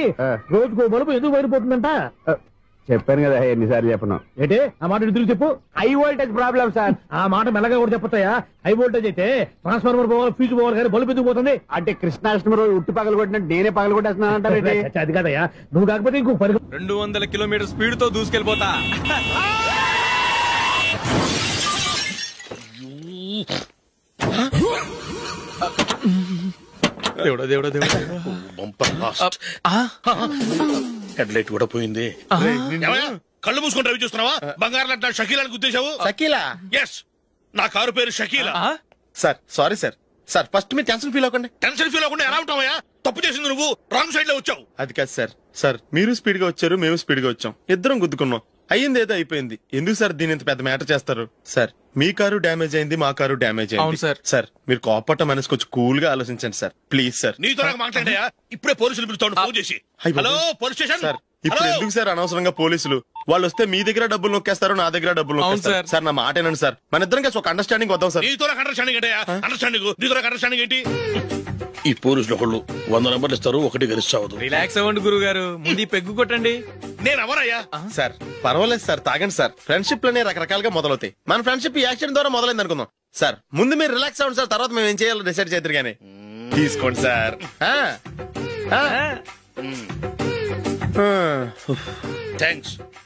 రోజుకో బల్బు ఎందుకు బయటపోతుందంట? చెప్పాను కదా, ఎన్నిసార్లు చెప్పను. ఏంటి ఆ మాట ఎదురు చెప్పు. High voltage problem sir. ఆ మాట మెల్లగా కూడా చెప్పొస్తాయా? హై వోల్టేజ్ అయితే ట్రాన్స్ఫార్మర్ పోవాలి, ఫ్యూజ్ పోవాలి, కానీ బల్బు ఎందుకు పోతుంది? అంటే కృష్ణాష్టమి రోజు ఉట్టి పగలు కొట్టినట్టు నేనే పగలు కొట్టేస్తున్నాను అంటారు. అది కదయ్యా, నువ్వు కాకపోతే ఇంకో 200 kilometers స్పీడ్ తో దూసుకెళ్ళిపోతా. దేవుడా దేవుడా దేవుడా, బంపర్ లాస్ట్. హెడ్ లైట్ కూడా పోయింది. కళ్ళు మూసుకొని రవి చూస్తున్నావా? బంగారం లాంటి షకీలాని గుర్తించావు. షకీలా? ఎస్, నా కారు పేరు Shakeela. Sir sorry sir. Sir first మీరు టెన్షన్ ఫీల్ అవ్వకండి. టెన్షన్ ఫీల్ అవ్వకుండా ఎలా ఉంటావా? తప్పు చేసింది నువ్వు, రాంగ్ సైడ్ లో వచ్చావు. అది కాదు సార్. సార్ మీరు స్పీడ్ గా వచ్చారు, మేము స్పీడ్ గా వచ్చాం, ఇద్దరం గుద్దుకున్నాం. అయ్యింది ఏదో అయిపోయింది. ఎందుకు సార్ దీని ఇంత పెద్ద మ్యాటర్ చేస్తారు? సార్ మీ కారు డ్యామేజ్ అయింది, మా కారు డ్యామేజ్ అయింది. సార్ మీరు కోపట్ట మనసు కొంచెం కూల్ గా ఆలోచించండి సార్, ప్లీజ్ సార్. నీతో నాకు మాట్లాడాయా? ఇప్పుడే పోలీసులు పిలుస్తాను, ఫోన్ చేసి. Hello police station. సార్ ఇప్పుడు ఎందుకు సార్ అనవసరంగా పోలీసులు? వాళ్ళు వస్తే మీ దగ్గర డబ్బులు నొక్కేస్తారు, నా దగ్గర డబ్బులు నొక్కేస్తారు. సార్ నా మాట ఏనండి సార్, మన ఇద్దరం కలిసి ఒక అండర్స్టాండింగ్ వద్దాం సార్. నీతో నాకు అండర్స్టాండింగ్ ఏంటయ్యా? అండర్స్టాండింగ్ నీతో నాకు అండర్స్టాండింగ్ ఏంటి? ఈ పోలీసులు ఒకళ్ళు 100 నెంబర్లు ఇస్తారు, ఒకటి గెలుస్తావద్దు. రిలాక్స్ అవ్వండి గురువు గారు, ముందు పెగ్గు కొట్టండి. నేను ఎవరయ్యా? సార్ పర్వాలేదు సార్, తాగండి సార్. ఫ్రెండ్షిప్ లోనే రకరకాలుగా మొదలవుతాయి. మన ఫ్రెండ్షిప్ ఈ యాక్సిడెంట్ ద్వారా మొదలైంది అనుకుందాం. సార్ ముందు మీరు రిలాక్స్ అవ్వండి సార్, తర్వాత మేము ఏం చేయాలో డిసైడ్ చేద్దరు గానీ. తీసుకోండి సార్.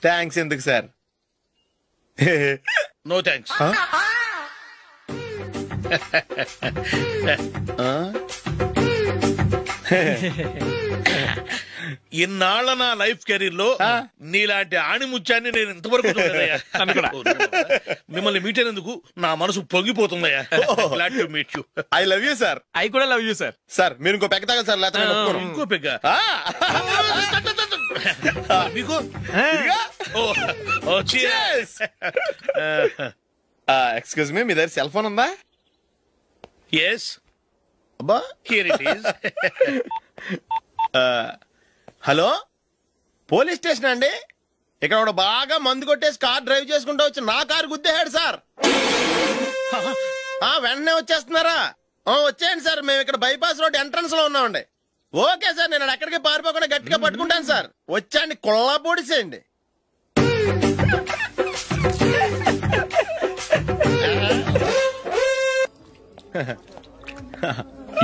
థ్యాంక్స్ ఎందుకు సార్? No thanks. ఇన్నాళ్ళ నా లైఫ్ కెరీర్ లో నీలాంటి ఆణిముత్యాన్ని నేను ఇంతవరకు చూడలేదయ్యా. మిమ్మల్ని మీట్ అయినందుకు నా మనసు పొంగిపోతుందయ్యా. Glad to meet you. I love you sir. I కూడా లవ్ యూ సార్. సార్ మీరు ఇంకో పెగ్గ తాగాలి సార్, లేకపోతే ఇంకో పెగ్గ మీకు. ఎక్స్క్యూజ్ మీ, మీ దగ్గర సెల్ ఫోన్ ఉందా? ఎస్. అబ్బా here it is. Hello police station అండి. ఇక్కడ ఒక బాగా మందు కొట్టేసి కార్ డ్రైవ్ చేసుకుంటూ వచ్చి నా కారు గుద్దేశాడు సార్. వెంటనే వచ్చేస్తున్నారా? వచ్చేయండి సార్, మేము ఇక్కడ బైపాస్ రోడ్ ఎంట్రన్స్ లో ఉన్నామండి. ఓకే సార్, నేను ఎక్కడికి పారిపోకుండా గట్టిగా పట్టుకుంటాను సార్. వచ్చాండి, కుళ్ళా పొడిసేయండి.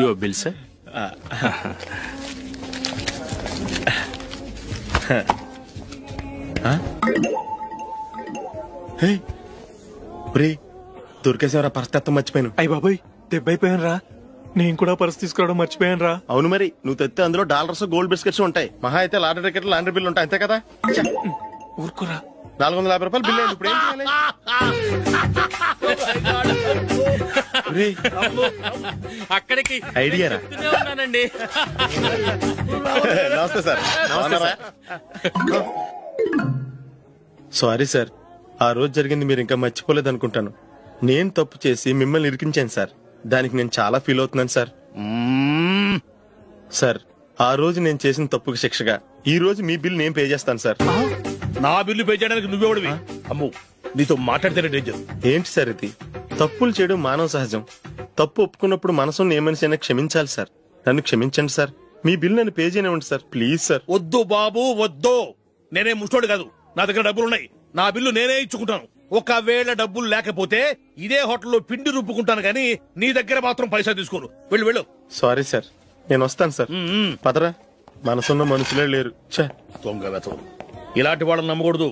Your bill sir. దొరికేసేవరా? పరిస్థితి మర్చిపోయాను. అయ్య బాబాయ్ దెబ్బైపోయాను రా. నేను కూడా పర్స్ తీసుకురావడం మర్చిపోయాను రా. అవును మరి, నువ్వు తెస్తే అందులో డాలర్స్ గోల్డ్ బిస్కెట్స్ ఉంటాయి. మహా అయితే లాటరీ టికెట్ లాండ్రీ బిల్లు ఉంటాయి, అంతే కదా? ఊరుకురా. 450 రూపాయలు బిల్లు. ఇప్పుడు ఏం చేయాలి? అక్కడికి ఐడియా ఉన్నానండి. నమస్తే సార్. సారీ సార్, ఆ రోజు జరిగింది మీరు ఇంకా మర్చిపోలేదు అనుకుంటాను. నేను తప్పు చేసి మిమ్మల్ని ఇరికించాను సార్. దానికి నేను చాలా ఫీల్ అవుతున్నాను సార్. సార్ ఆ రోజు నేను చేసిన తప్పుకి శిక్షగా ఈ రోజు మీ బిల్ నేను పే చేస్తాను సార్. నా బిల్లు పే చేయడానికి నువ్వెవడివి? అమ్మో, నీతో మాట్లాడితేనే డేంజర్. ఏంటి సార్ ఇది? తప్పులు చేయడం మానవ సహజం. తప్పు ఒప్పుకున్నప్పుడు మనసుని ఏ మనిషి అయినా క్షమించాలి సార్. నన్ను క్షమించండి సార్. మీ బిల్ నన్ను పే చేయనివ్వండి సార్, ప్లీజ్ సార్. వద్దు బాబు వద్దు. నేనే ముష్టోడు కాదు, నా దగ్గర డబ్బులున్నాయి. నా బిల్లు నేనే ఇచ్చుకుంటాను. ఒకవేళ డబ్బులు లేకపోతే ఇదే హోటల్లో పిండి రుబ్బుకుంటాను కానీ నీ దగ్గర మాత్రం పైసా తీసుకోను. వెళ్ళు వెళ్ళు. సారీ సార్, నేను వస్తాను సార్. పదరా, మనసున్న మనుషులే లేరు. దొంగ వెతవు. ఇలాంటి వాళ్ళని నమ్మకూడదు.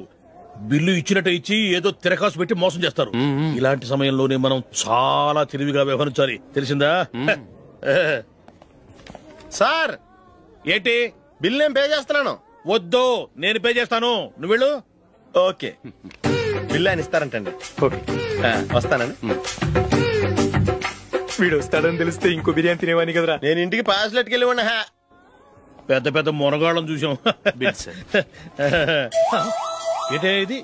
బిల్లు ఇచ్చినట్టు ఇచ్చి ఏదో తిరకాసు పెట్టి మోసం చేస్తారు. ఇలాంటి సమయంలోనే మనం చాలా తెలివిగా వ్యవహరించాలి, తెలిసిందా? సార్ ఏంటి? బిల్ నేను పే చేస్తున్నాను. వద్దు, నేను పే చేస్తాను, నువ్వు వెళ్ళు. ఓకే, బిల్ ఆయన ఇస్తారంటండి. ఓకే వస్తానండి. వీడు వస్తాడని తెలిస్తే ఇంకో బిర్యానీ తినేవాని కదరా. నేను ఇంటికి పాస్లెట్కి వెళ్ళి ఉన్నా. పెద్ద పెద్ద మొనగాళ్ళం చూసాం. ఇదే ఇది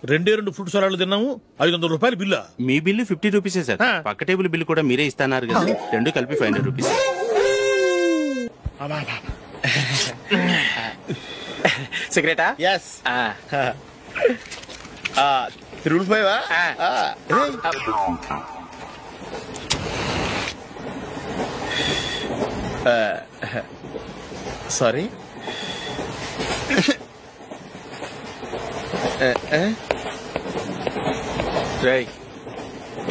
2 ఫ్రూట్ సలాడ్లు తిన్నాము, 500 రూపాయలు బిల్లా? మీ బిల్లు 50 రూపీసే సార్. పక్క టేబుల్ బిల్లు కూడా మీరే ఇస్తాన్నారు కదా, రెండు కలిపి 500 రూపీస్. సిగరెటా? ఎస్. రూల్ 5. సారీ. రేయ్,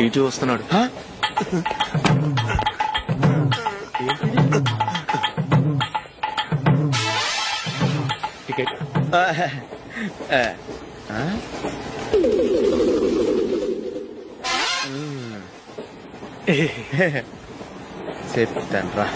ఇటు వస్తున్నాడు. టికెట్. చెప్తాను రా.